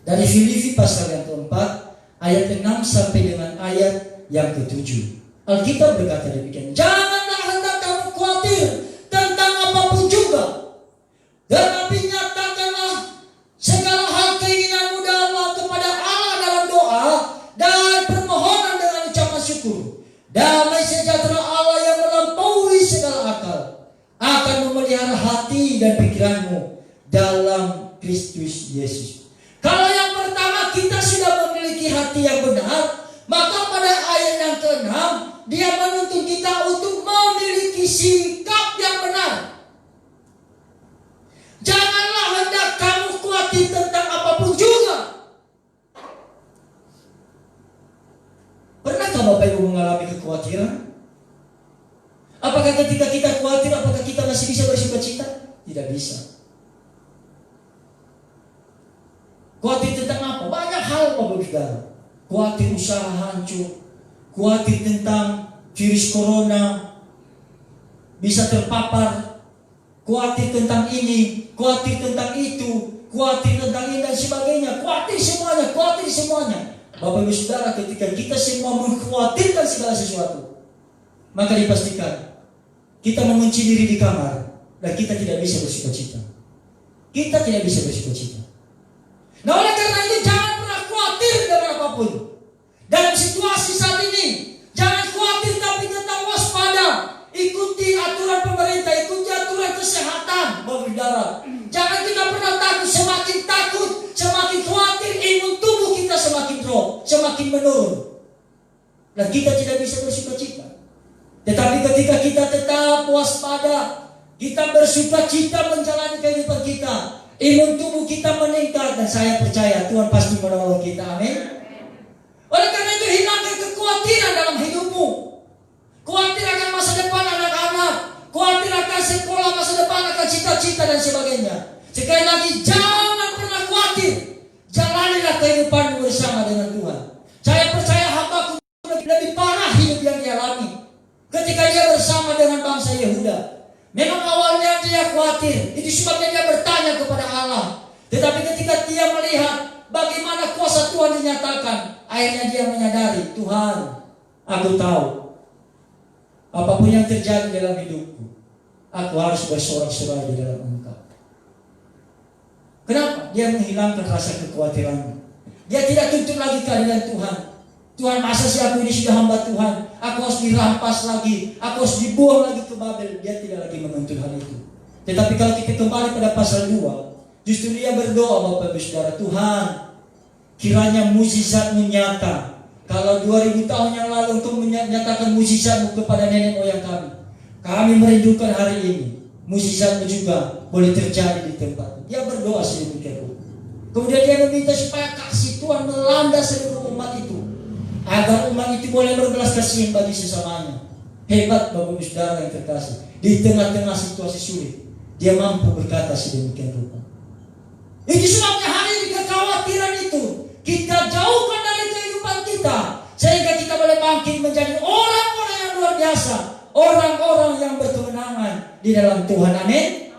Dari Filipi pasal yang keempat, ayat 6 sampai dengan ayat yang ke-7. Alkitab berkata demikian, janganlah hendak kamu khawatir tentang apapun juga, tetapi nyatakanlah segala hal keinginanmu kepada Allah dalam doa dan permohonan dengan ucapan syukur. Damai sejahtera Allah yang melampaui segala akal akan memelihara hati dan pikiranmu dalam Kristus Yesus. Kalau yang pertama kita sudah memiliki hati yang benar, maka pada ayat yang ke-6 dia menuntut kita untuk memiliki sikap yang benar. Janganlah hendak kamu khawatir tentang apapun juga. Pernahkah Bapak Ibu mengalami kekhawatiran? Apakah ketika kita khawatir, apakah kita masih bisa bersukacita? Tidak bisa. Khawatir tentang apa? Banyak hal, Bapak Saudara. Khawatir usaha hancur, khawatir tentang virus corona bisa terpapar, khawatir tentang ini, khawatir tentang itu, khawatir tentang ini dan sebagainya. Khawatir semuanya. Bapak Ibu Saudara, ketika kita semua mengkhawatirkan segala sesuatu, maka dipastikan kita mengunci diri di kamar dan kita tidak bisa bersukacita. Kita tidak bisa bersukacita. Nah, oleh karena itu jangan pernah khawatir dengan apapun. Dalam situasi saat ini, jangan khawatir tapi tetap waspada. Ikuti aturan pemerintah, ikuti aturan kesehatan, Bapak Saudara. Jangan kita pernah takut, semakin khawatir, imun tubuh kita semakin drop, semakin menurun. Dan kita tidak bisa bersukacita. Tetapi ketika kita tetap waspada, kita bersukacita menjalani kehidupan kita, imun tubuh kita meningkat, dan saya percaya Tuhan pasti menolong kita. Amin. Oleh karena itu hilangkan kekhawatiran dalam hidupmu. Khawatir akan masa depan anak-anak, khawatir akan sekolah, masa depan akan cita-cita dan sebagainya. Sekali lagi, jangan pernah khawatir. Jalanilah kehidupanmu bersama dengan Tuhan. Saya percaya Habakuk lebih parah hidup yang dialami ketika dia bersama dengan bangsa Yehuda. Memang awalnya dia khawatir, itu sebabnya dia bertanya kepada Allah. Tetapi ketika dia melihat bagaimana kuasa Tuhan dinyatakan, akhirnya dia menyadari, Tuhan, aku tahu apapun yang terjadi dalam hidupku, aku harus bersorak-sorai di dalam Engkau. Kenapa? Dia menghilangkan rasa kekhawatirannya. Dia tidak tuntut lagi keadilan Tuhan. Tuhan, masa sih aku ini sudah hamba Tuhan, aku harus dirampas lagi, aku harus dibuang lagi ke Babel. Dia tidak lagi menuntut hal itu. Tetapi kalau kita kembali pada pasal 2, justru dia berdoa, Bapak Ibu Saudara, Tuhan, kiranya mukjizat-Mu nyata. Kalau 2000 tahun yang lalu Engkau menyatakan mukjizat-Mu kepada nenek moyang kami, kami merindukan hari ini mukjizat-Mu juga boleh terjadi di tempat. Dia berdoa sedemikian rupa. Kemudian dia meminta supaya kasih Tuhan melanda seluruh umat itu, agar umat itu boleh berbelas kasihan bagi sesamanya. Hebat Bapak Ibu Saudara yang terkasih. Di tengah-tengah situasi sulit, dia mampu berkata sedemikian rupa. Itu sebabnya hari ini kekhawatiran itu kita jauhkan dari kehidupan kita, sehingga kita boleh bangkit menjadi orang-orang yang luar biasa, orang-orang yang berkemenangan di dalam Tuhan. Amin.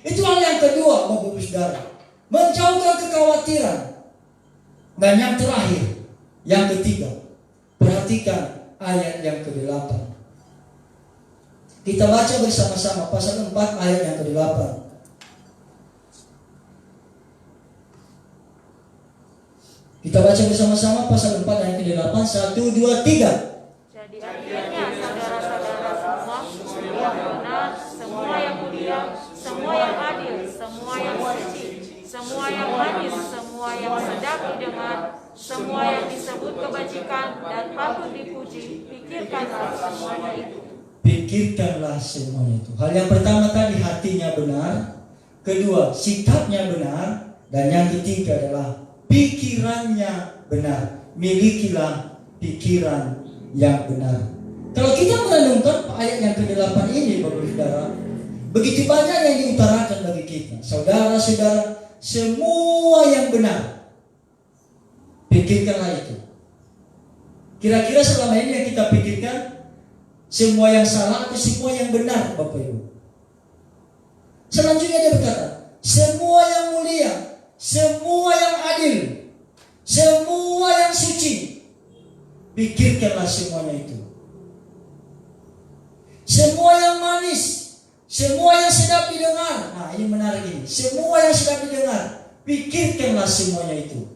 Itu hal yang kedua, Bapak Ibu Saudara, menjauhkan kekhawatiran. Dan yang terakhir, yang ketiga, perhatikan ayat yang ke-8. Kita baca bersama-sama pasal 4 ayat yang ke-8. Kita baca bersama-sama pasal 4 ayat ke-8. 1, 2, 3. Jadi akhirnya saudara-saudara semua yang benar, semua yang mulia, semua yang adil, semua yang suci, semua yang manis, semua yang sedap didengar, semua yang disebut kebajikan dan patut dipuji, pikirkanlah semuanya itu. Pikirkanlah semuanya itu. Hal yang pertama tadi, hatinya benar. Kedua, sikapnya benar. Dan yang ketiga adalah pikirannya benar. Milikilah pikiran yang benar. Kalau kita merenungkan ayat yang ke-8 ini, Bapak Saudara, begitu banyak yang diutarakan bagi kita. Saudara-saudara, semua yang benar, pikirkanlah itu. Kira-kira selama ini yang kita pikirkan, semua yang salah atau semua yang benar, Bapak Ibu? Selanjutnya dia berkata, semua yang mulia, semua yang adil, semua yang suci, pikirkanlah semuanya itu. Semua yang manis, semua yang sedap didengar. Nah, ini menarik ini. Semua yang sedap didengar, pikirkanlah semuanya itu.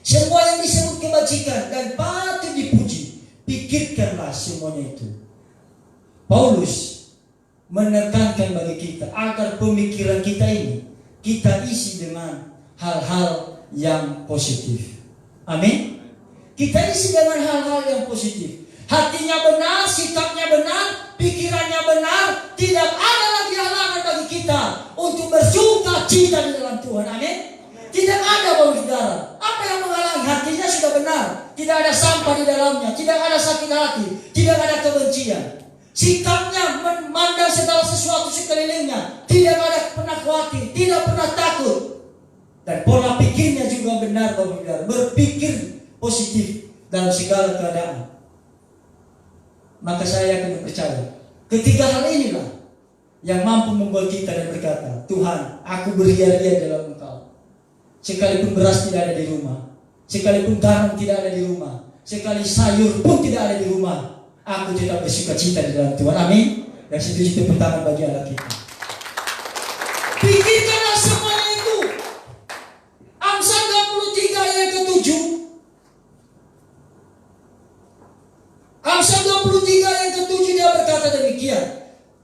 Semua yang disebut kebajikan dan patut dipuji, pikirkanlah semuanya itu. Paulus menekankan bagi kita agar pemikiran kita ini kita isi dengan hal-hal yang positif. Amin. Kita isi dengan hal-hal yang positif. Hatinya benar, sikapnya benar, pikirannya benar. Tidak ada lagi halangan bagi kita untuk bersuka cita di dalam Tuhan. Amin. Tidak ada, Bapak Saudara. Apa yang menghalangi? Hatinya sudah benar. Tidak ada sampah di dalamnya. Tidak ada sakit hati. Tidak ada kebencian. Sikapnya memandang segala sesuatu sekelilingnya. Tidak ada pernah khawatir. Tidak pernah takut. Dan pola pikirnya juga benar, Bapak Saudara. Berpikir positif dalam segala keadaan. Maka saya akan percaya ketiga hal inilah yang mampu membuat kita dan berkata, Tuhan, aku beria-ria dalam Engkau. Sekalipun beras tidak ada di rumah, sekalipun garam tidak ada di rumah, sekali sayur pun tidak ada di rumah, aku tetap bersuka cita di dalam Tuhan. Amin. Dan itu pertama bagi Allah kita. Pikirkanlah semuanya itu. Amsal 23 ayat ke-7. Amsal 23 ayat ke-7 dia berkata demikian.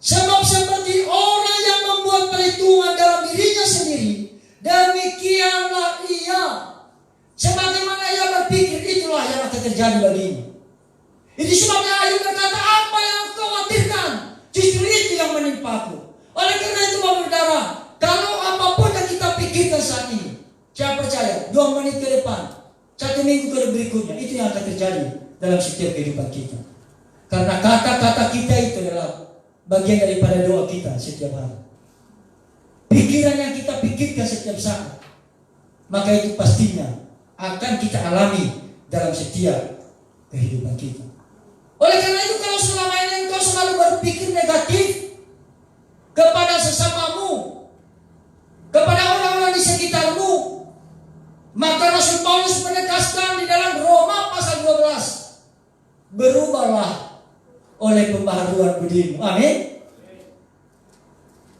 Sebab seperti orang yang membuat perhitungan dalam dirinya sendiri, demikianlah ia. Sebagaimana ia berpikir, itulah yang akan terjadi baginya. Itu sebabnya Ayub berkata, apa yang kau khawatirkan, justru itu yang menimpaku. Oleh karena itu, Bapak Saudara, kalau apapun yang kita pikirkan saat ini, saya percaya 2 menit ke depan, 1 minggu ke berikutnya, itu yang akan terjadi dalam setiap kehidupan kita. Karena kata-kata kita itu adalah bagian daripada doa kita setiap hari. Pikiran yang kita pikirkan setiap saat, maka itu pastinya akan kita alami dalam setiap kehidupan kita. Oleh karena itu, kalau selama ini engkau selalu berpikir negatif kepada sesamamu, kepada orang-orang di sekitarmu, maka Rasul Paulus menegaskan di dalam Roma pasal 12, berubahlah oleh pembaharuan budimu. Amin.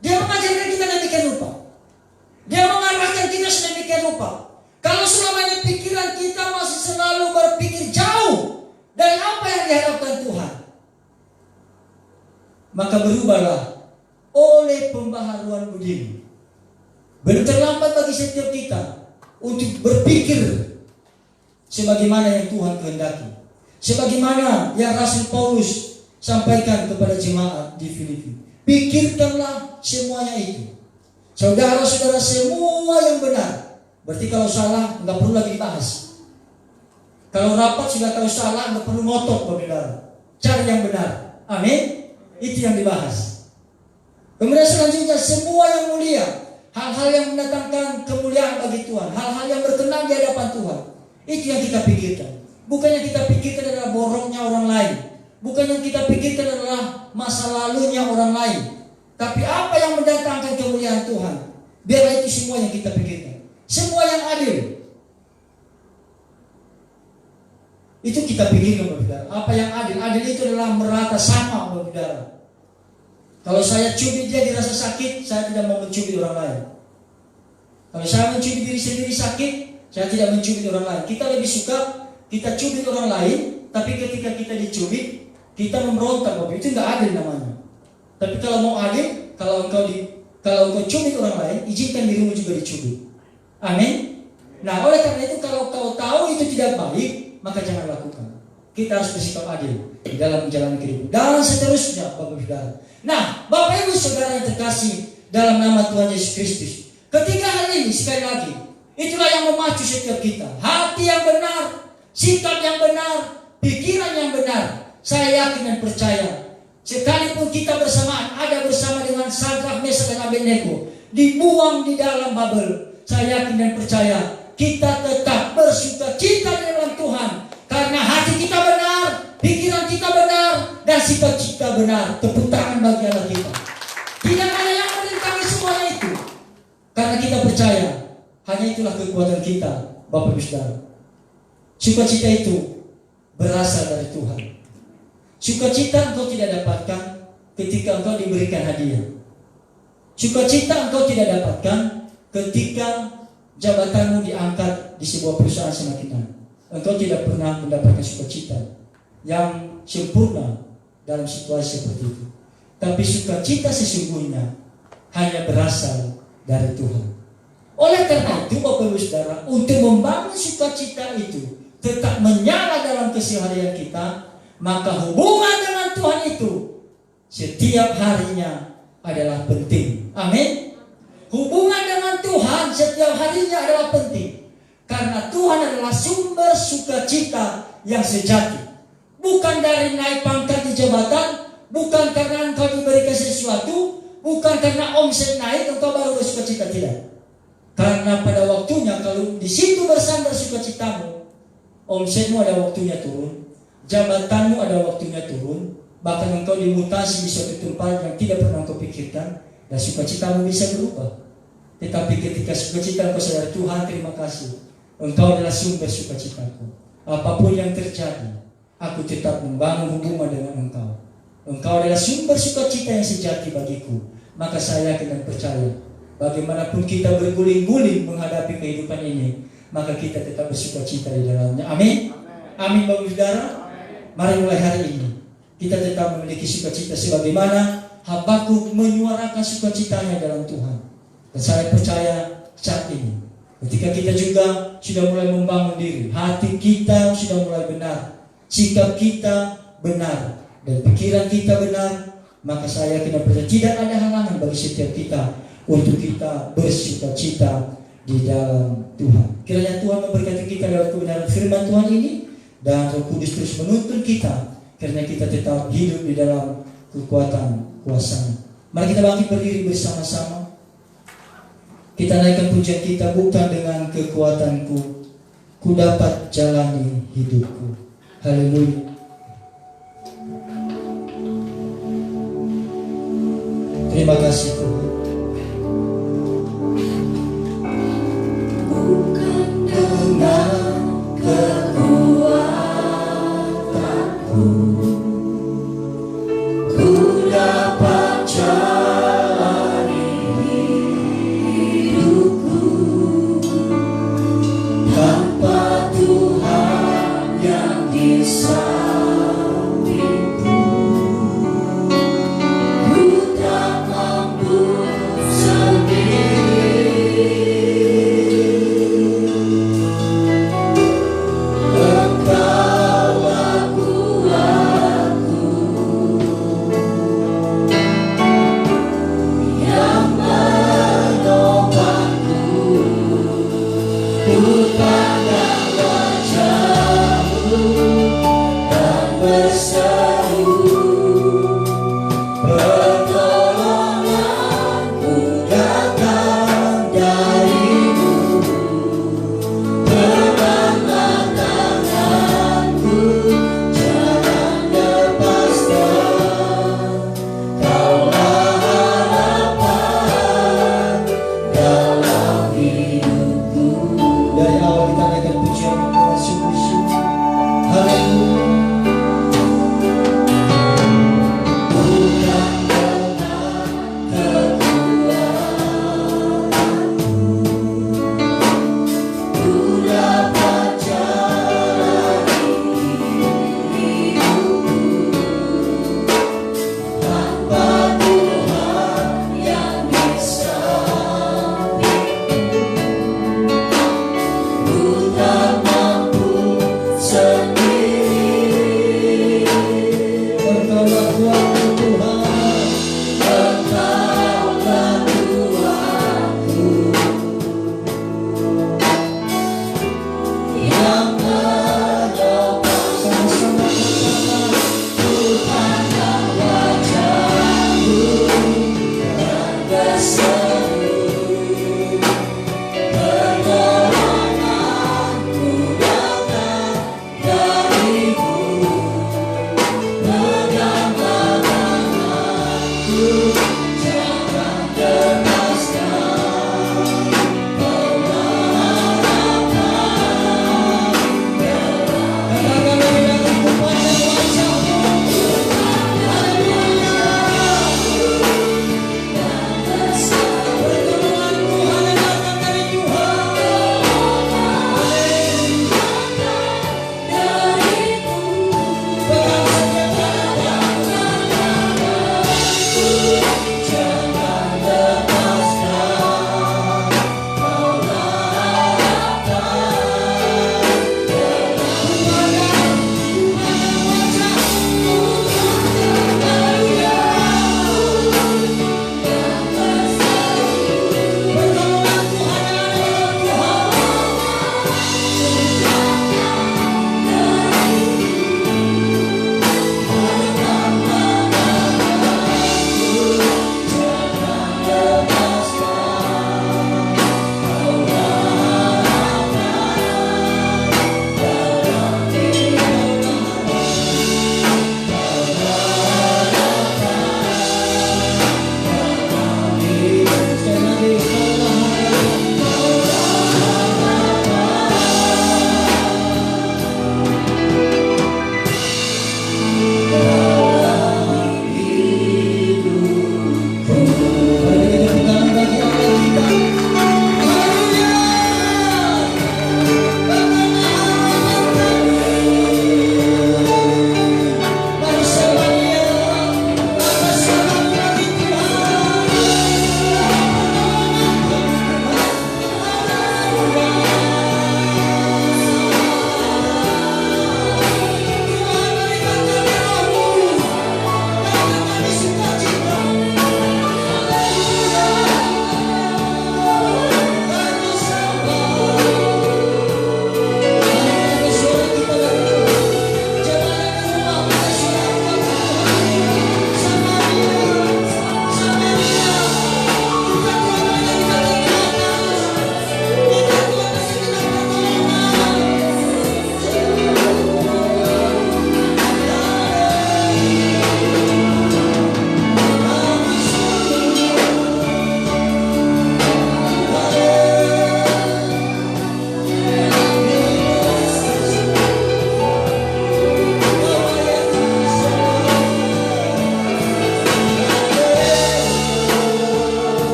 Dia mengajarkan kita demikian rupa. Dia mengarahkan rupa. Kalau selama ini pikiran kita masih selalu berpikir jauh dari apa yang diharapkan Tuhan, maka berubahlah oleh pembaharuan budi. Belum terlambat bagi setiap kita untuk berpikir sebagaimana yang Tuhan kehendaki. Sebagaimana yang Rasul Paulus sampaikan kepada jemaat di Filipi. Pikirkanlah semuanya itu. Saudara-saudara, semua yang benar. Berarti kalau salah nggak perlu lagi dibahas. Kalau rapat sudah tahu salah, nggak perlu ngotot, saudara. Cari yang benar. Amin. Itu yang dibahas. Kemudian selanjutnya, semua yang mulia, hal-hal yang mendatangkan kemuliaan bagi Tuhan, hal-hal yang berkenan di hadapan Tuhan, itu yang kita pikirkan. Bukan yang kita pikirkan adalah boroknya orang lain. Bukan yang kita pikirkan adalah masa lalunya orang lain. Tapi apa yang mendatangkan kemuliaan Tuhan, biarlah itu semua yang kita pikirkan. Semua yang adil, itu kita pikirkan, saudara. Apa yang adil? Adil itu adalah merata sama, saudara. Kalau saya cubit dia dirasa sakit, saya tidak mau mencubit orang lain. Kalau saya mencubit diri sendiri sakit, saya tidak mencubit orang lain. Kita lebih suka kita cubit orang lain, tapi ketika kita dicubit, kita memberontak, Bapak. Itu nggak adil namanya. Tapi kalau mau adil, kalau engkau cubit orang lain, izinkan dirimu juga dicubit. Amin. Nah, oleh karena itu kalau kau tahu itu tidak baik, maka jangan lakukan. Kita harus bersikap adil di dalam menjalani kehidupan. Dan seterusnya, Bapak Saudara. Nah, Bapak Ibu Saudara yang terkasih dalam nama Tuhan Yesus Kristus. Ketiga hal ini sekali lagi, itulah yang memacu setiap kita. Hati yang benar, sikap yang benar, pikiran yang benar. Saya yakin dan percaya, sekalipun kita ada bersama dengan Sadrak, Mesak dan Abednego dibuang di dalam Babel, saya yakin dan percaya kita tetap bersukacita di dalam Tuhan. Karena hati kita benar, pikiran kita benar, dan sikap kita benar. Tepuk tangan bagi Allah kita. Tidak ada yang merintangi semuanya itu. Karena kita percaya, hanya itulah kekuatan kita, Bapak Ibu Saudara. Sukacita itu berasal dari Tuhan. Sukacita engkau tidak dapatkan ketika engkau diberikan hadiah. Sukacita engkau tidak dapatkan ketika jabatanmu diangkat di sebuah perusahaan semakin naik. Engkau tidak pernah mendapatkan sukacita yang sempurna dalam situasi seperti itu. Tapi sukacita sesungguhnya hanya berasal dari Tuhan. Oleh karena itu, Bapak Ibu Saudara, untuk membangun sukacita itu tetap menyala dalam keseharian kita, maka hubungan dengan Tuhan itu setiap harinya adalah penting. Amin. Hubungan dengan Tuhan setiap harinya adalah penting. Karena Tuhan adalah sumber sukacita yang sejati. Bukan dari naik pangkat di jabatan, bukan karena engkau diberikan sesuatu, bukan karena omset naik engkau baru bersukacita, tidak. Karena pada waktunya kalau di situ bersandar sukacitamu, omsetmu ada waktunya turun, jabatanmu ada waktunya turun, bahkan engkau dimutasi di suatu tempat yang tidak pernah engkau pikirkan, dan sukacitamu bisa berubah. Tetapi ketika sukacita engkau sadar, Tuhan terima kasih, Engkau adalah sumber sukacitaku. Apapun yang terjadi, aku tetap membangun hubungan dengan Engkau. Engkau adalah sumber sukacita yang sejati bagiku. Maka saya yakin dan percaya, bagaimanapun kita berguling-guling menghadapi kehidupan ini, maka kita tetap bersukacita di dalamnya. Amin. Amin, Bapak Saudara. Mari mulai hari ini kita tetap memiliki sukacita sebagaimana Habakuk menyuarakan sukacitanya dalam Tuhan. Dan saya percaya saat ini, ketika kita juga sudah mulai membangun diri, hati kita sudah mulai benar, sikap kita benar, dan pikiran kita benar, maka saya yakin dan percaya tidak ada halangan bagi setiap kita untuk kita bersukacita di dalam Tuhan. Kiranya Tuhan memberkati kita dalam kebenaran firman Tuhan ini, dan Roh Kudus terus menuntun kita, karena kita tetap hidup di dalam kekuatan kuasa. Mari kita bangkit berdiri bersama-sama. Kita naikkan pujian kita, bukan dengan kekuatanku ku dapat jalani hidupku. Haleluya. Terima kasih Tuhan. Bukan dengan kekuatanku ku dapat jalani hidupku,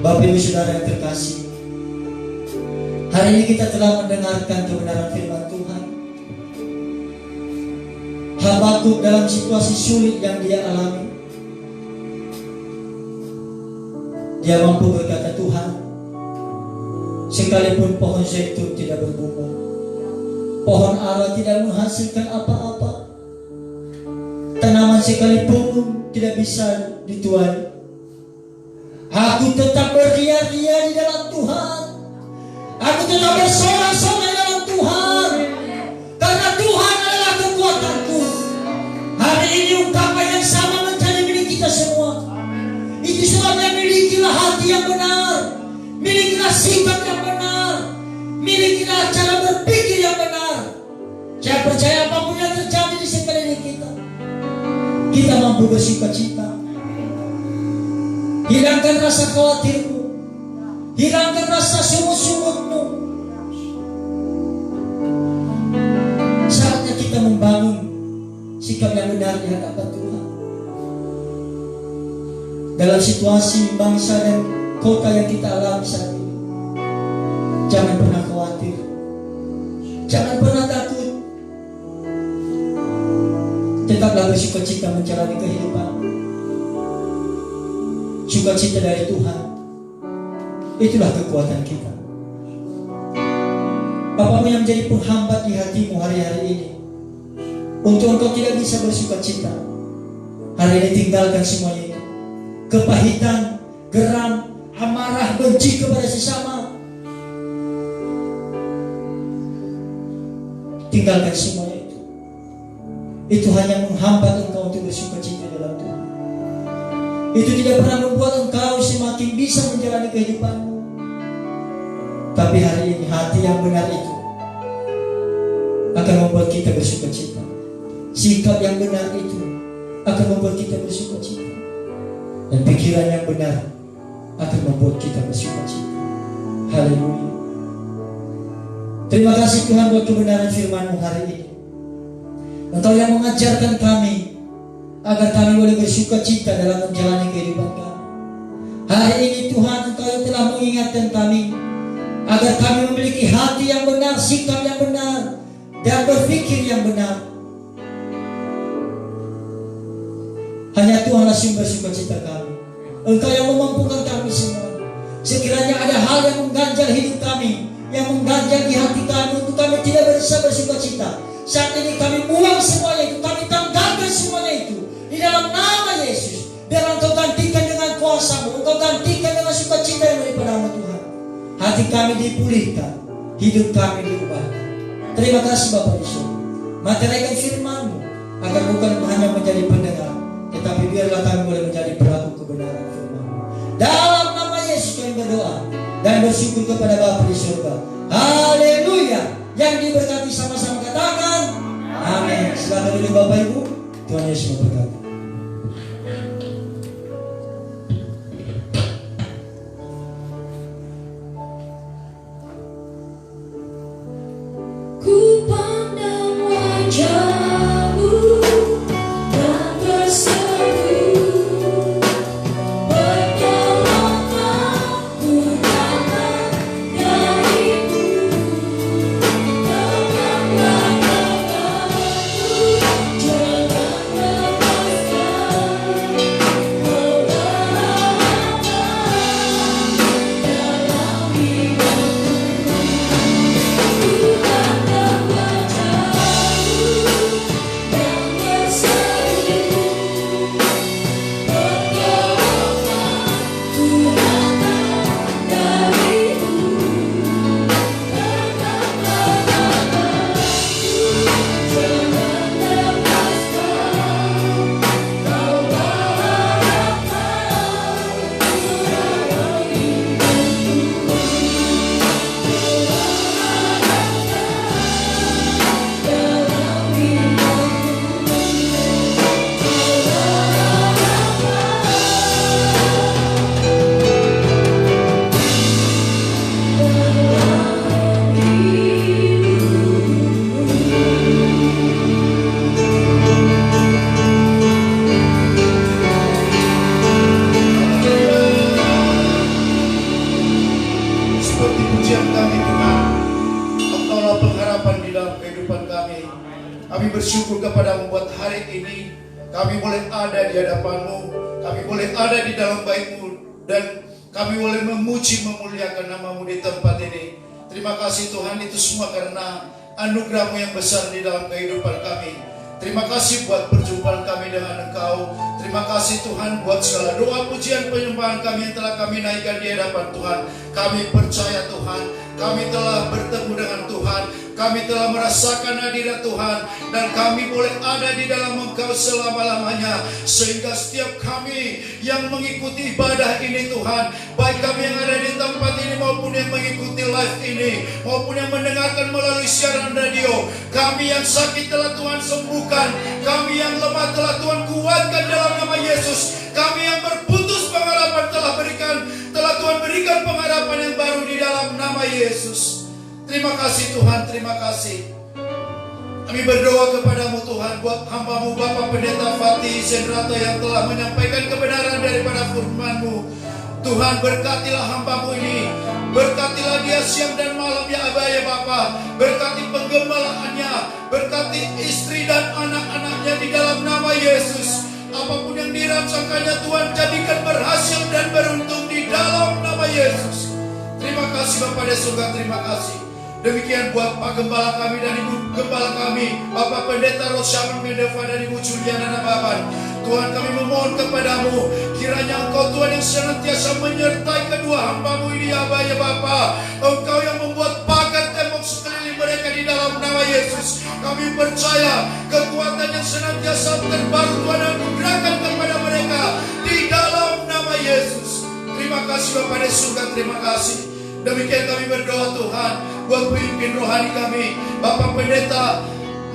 Bapak Ibu Saudara yang terkasih, hari ini kita telah mendengarkan kebenaran firman Tuhan. Habakuk dalam situasi sulit yang dia alami, dia mampu berkata, Tuhan, sekalipun pohon zaitun tidak berbunga, pohon ara tidak menghasilkan apa-apa, tanaman sekalipun tidak bisa dituai, aku tetap berria-ria di dalam Tuhan. Aku tetap bersorak-sorai dalam Tuhan, karena Tuhan adalah kekuatanku. Hari ini ungkapan yang sama menjadi milik kita semua. Itu sebabnya milikilah hati yang benar, milikilah sikap yang benar, milikilah cara berpikir yang benar. Saya percaya apapun yang terjadi di sekeliling kita mampu bersuka-cita. Hilangkan rasa khawatirmu, hilangkan rasa sungut-sungutmu. Saatnya kita membangun sikap yang benar di hadapan Tuhan. Dalam situasi bangsa dan kota yang kita alami saat ini, jangan pernah khawatir, jangan pernah takut. Tetaplah bersukacita menjalani kehidupan. sukacita dari Tuhan. Itulah kekuatan kita. Apapun yang menjadi penghambat di hatimu hari-hari ini, untuk engkau tidak bisa bersukacita, hari ini tinggalkan semuanya itu. Kepahitan, geram, amarah, benci kepada sesama, tinggalkan semuanya itu. Itu hanya menghambat engkau untuk bersukacita dalam Tuhan. Itu tidak pernah membuat engkau semakin bisa menjalani kehidupanmu. Tapi hari ini hati yang benar itu akan membuat kita bersukacita. Sikap yang benar itu akan membuat kita bersukacita. Dan pikiran yang benar akan membuat kita bersukacita. Haleluya. Terima kasih Tuhan buat kebenaran firman-Mu hari ini. Engkau yang mengajarkan kami agar kami boleh bersukacita dalam menjalani kehidupan kami. Hari ini Tuhan, Engkau yang telah mengingatkan kami agar kami memiliki hati yang benar, sikap yang benar, dan berpikir yang benar. Hanya Tuhanlah sumber sukacita kami. Engkau yang memampukan kami semua. Sekiranya ada hal yang mengganjal hidup kami, yang mengganjal di hati kami, untuk kami tidak bisa bersukacita, saat ini kami buang semuanya itu, kami tanggalkan semuanya itu di dalam nama Yesus. Biar Engkau gantikan dengan kuasa-Mu, Engkau gantikan dengan sukacita yang daripada-Mu Tuhan. Hati kami dipulihkan, hidup kami diubahkan. Terima kasih Bapak Yesus. Materikan firman-Mu agar bukan hanya menjadi pendengar, tetapi biarlah kami boleh menjadi pelaku kebenaran firman-Mu. Dalam nama Yesus kami berdoa dan bersyukur kepada Bapa di surga. Haleluya. Yang diberkati sama-sama katakan amin. Silakan duduk Bapak Ibu. Tuhan Yesus memberkati. Ku pandang wajah-Mu dan berseru, pertolongan ku datang dari-Mu. Tegaklah tanganku, jangan lepaskan, Kau berhati dalam hidupku. Ku pandang wajah-Mu dan berseru, pertolongan ku datang dari-Mu. Tegaklah tanganku, jangan lepaskan, Kau berhati dalam hidupku. Seperti pujian kami Tuhan, Engkaulah pengharapan di dalam kehidupan kami. Kami bersyukur kepada-Mu buat hari ini kami boleh ada di hadapan-Mu, kami boleh ada di dalam bait-Mu, dan kami boleh memuji memuliakan nama-Mu di tempat ini. Terima kasih Tuhan, itu semua karena anugerah-Mu yang besar di dalam kehidupan kami. Terima kasih buat perjumpaan kami dengan Engkau. Terima kasih Tuhan buat segala doa, pujian, penyembahan kami yang telah kami naikkan di hadapan Tuhan. Kami percaya Tuhan, kami telah bertemu dengan Tuhan, kami telah merasakan hadirat Tuhan, dan kami boleh ada di dalam Engkau selama-lamanya. Sehingga setiap kami yang mengikuti ibadah ini Tuhan, baik kami yang ada di tempat ini maupun yang mengikuti live ini, maupun yang mendengarkan melalui siaran radio, kami yang sakit telah Tuhan sembuhkan, kami yang lemah telah Tuhan kuatkan dalam nama Yesus, kami yang berputus pengharapan telah Tuhan berikan pengharapan yang baru di dalam nama Yesus. Terima kasih Tuhan, terima kasih. Kami berdoa kepada-Mu Tuhan buat hamba-Mu Bapak Pendeta Fatih Senrata yang telah menyampaikan kebenaran daripada firman-Mu. Tuhan, berkatilah hamba-Mu ini, berkatilah dia siang dan malam ya Aba ya Bapa, berkati penggembalaannya, berkati istri dan anak-anaknya di dalam nama Yesus. apapun yang dirancangkannya Tuhan jadikan berhasil dan beruntung di dalam nama Yesus. Terima kasih Bapak di surga, terima kasih. Demikian buat Pak Gembala kami dan Ibu Gembala kami, Bapak Pendeta Rosyaman Mendeva dan Ibu Juliana Nababan. Tuhan, kami memohon kepadamu, kiranya Engkau Tuhan yang senantiasa menyertai kedua hamba-Mu ini ya Bapa, ya Bapa. Engkau yang membuat pagar tembok sekeliling mereka di dalam nama Yesus. Kami percaya kekuatan yang senantiasa terbaru Tuhan anugerahkan kepada mereka di dalam nama Yesus. Terima kasih Bapak di surga, terima kasih. Demikian kami berdoa Tuhan buat pemimpin rohani kami, Bapak Pendeta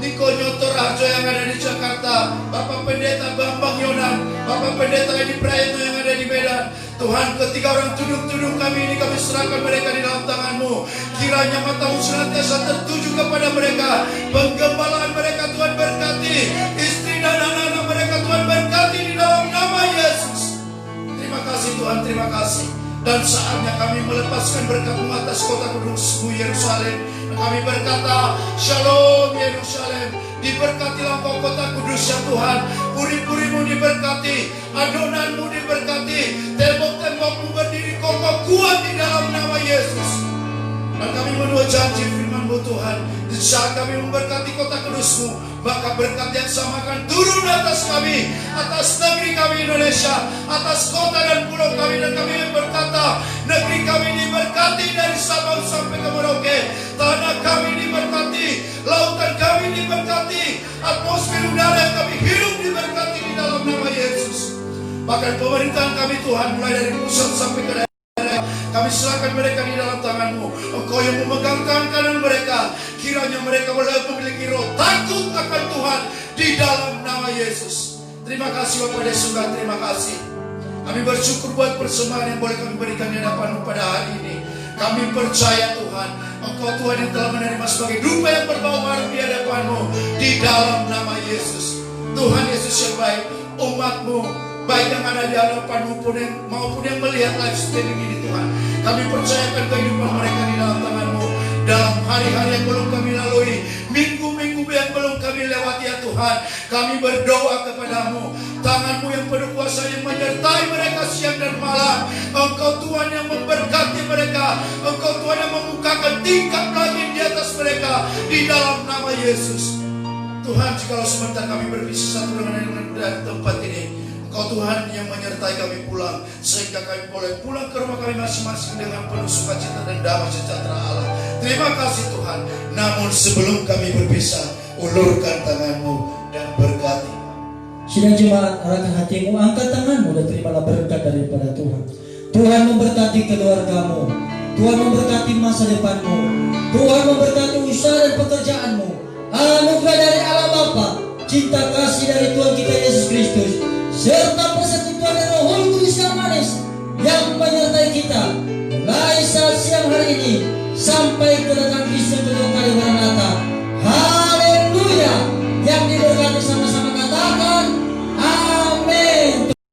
Niko Nyoto Rajo yang ada di Jakarta, Bapak Pendeta Bambang Yonan, Bapak Pendeta Edi Prayitno yang ada di Medan. Tuhan, ketiga orang tudung-tudung kami ini kami serahkan mereka di dalam tangan-Mu. Kiranya mata-Mu senantiasa tertuju kepada mereka. Penggembalaan mereka Tuhan berkati, istri dan anak-anak mereka Tuhan berkati di dalam nama Yesus. Terima kasih Tuhan, terima kasih. Dan saatnya kami melepaskan berkat-Mu atas kota kudus-Mu Yerusalem. Kami berkata, Shalom Yerusalem. Diberkatilah Engkau kota kudus ya Tuhan. Puri-puri-Mu diberkati, adonan-Mu diberkati, tembok-tembok-Mu berdiri kokoh kuat di dalam nama Yesus. Dan kami menurut janji firman-Mu Tuhan, di saat kami memberkati kota kudus-Mu, maka berkat yang sama akan turun atas kami, atas negeri kami Indonesia, atas kota dan pulau kami. Dan kami berkata, negeri kami diberkati dari Sabang sampai ke Merauke, tanah kami diberkati, lautan kami diberkati, atmosfer udara yang kami hidup diberkati di dalam nama Yesus. Bahkan pemerintahan kami Tuhan, mulai dari pusat sampai ke daerah, kami serahkan mereka di dalam tangan-Mu. Engkau yang memegang tangan kanan mereka, kiranya mereka boleh memiliki roh takut akan Tuhan di dalam nama Yesus. Terima kasih Bapak di surga, terima kasih. Kami bersyukur buat persembahan yang boleh kami berikan di hadapan-Mu pada hari ini. Kami percaya Tuhan, Engkau Tuhan yang telah menerima sebagai dupa yang berbau harum di hadapan-Mu di dalam nama Yesus. Tuhan Yesus yang baik, umat-Mu baik yang ada di hadapan-Mu maupun yang melihat live streaming ini Tuhan, kami percayakan kehidupan mereka di dalam tangan-Mu. Dalam hari-hari yang belum kami lalui, minggu-minggu yang belum kami lewati ya Tuhan, kami berdoa kepadamu. Tangan-Mu yang penuh kuasa yang menyertai mereka siang dan malam. Engkau Tuhan yang memberkati mereka, Engkau Tuhan yang membukakan tingkap lagi di atas mereka di dalam nama Yesus. Tuhan, jikalau sebentar kami berpisah satu dengan yang dari tempat ini, Engkau Tuhan yang menyertai kami pulang, sehingga kami boleh pulang ke rumah kami masing-masing dengan penuh sukacita dan damai sejahtera Allah. Terima kasih Tuhan. Namun sebelum kami berpisah, ulurkan tangan-Mu dan berkati. Sidang jemaat, arahkan hatimu, angkat tanganmu dan terimalah berkat daripada Tuhan. Tuhan memberkati keluargamu, Tuhan memberkati masa depanmu, Tuhan memberkati usaha dan pekerjaanmu. Anugerah dari Allah Bapa, cinta kasih dari Tuhan kita Yesus Kristus, serta persekutuan dari Roh Kudus yang manis yang menyertai kita mulai saat siang hari ini sampai kedatangan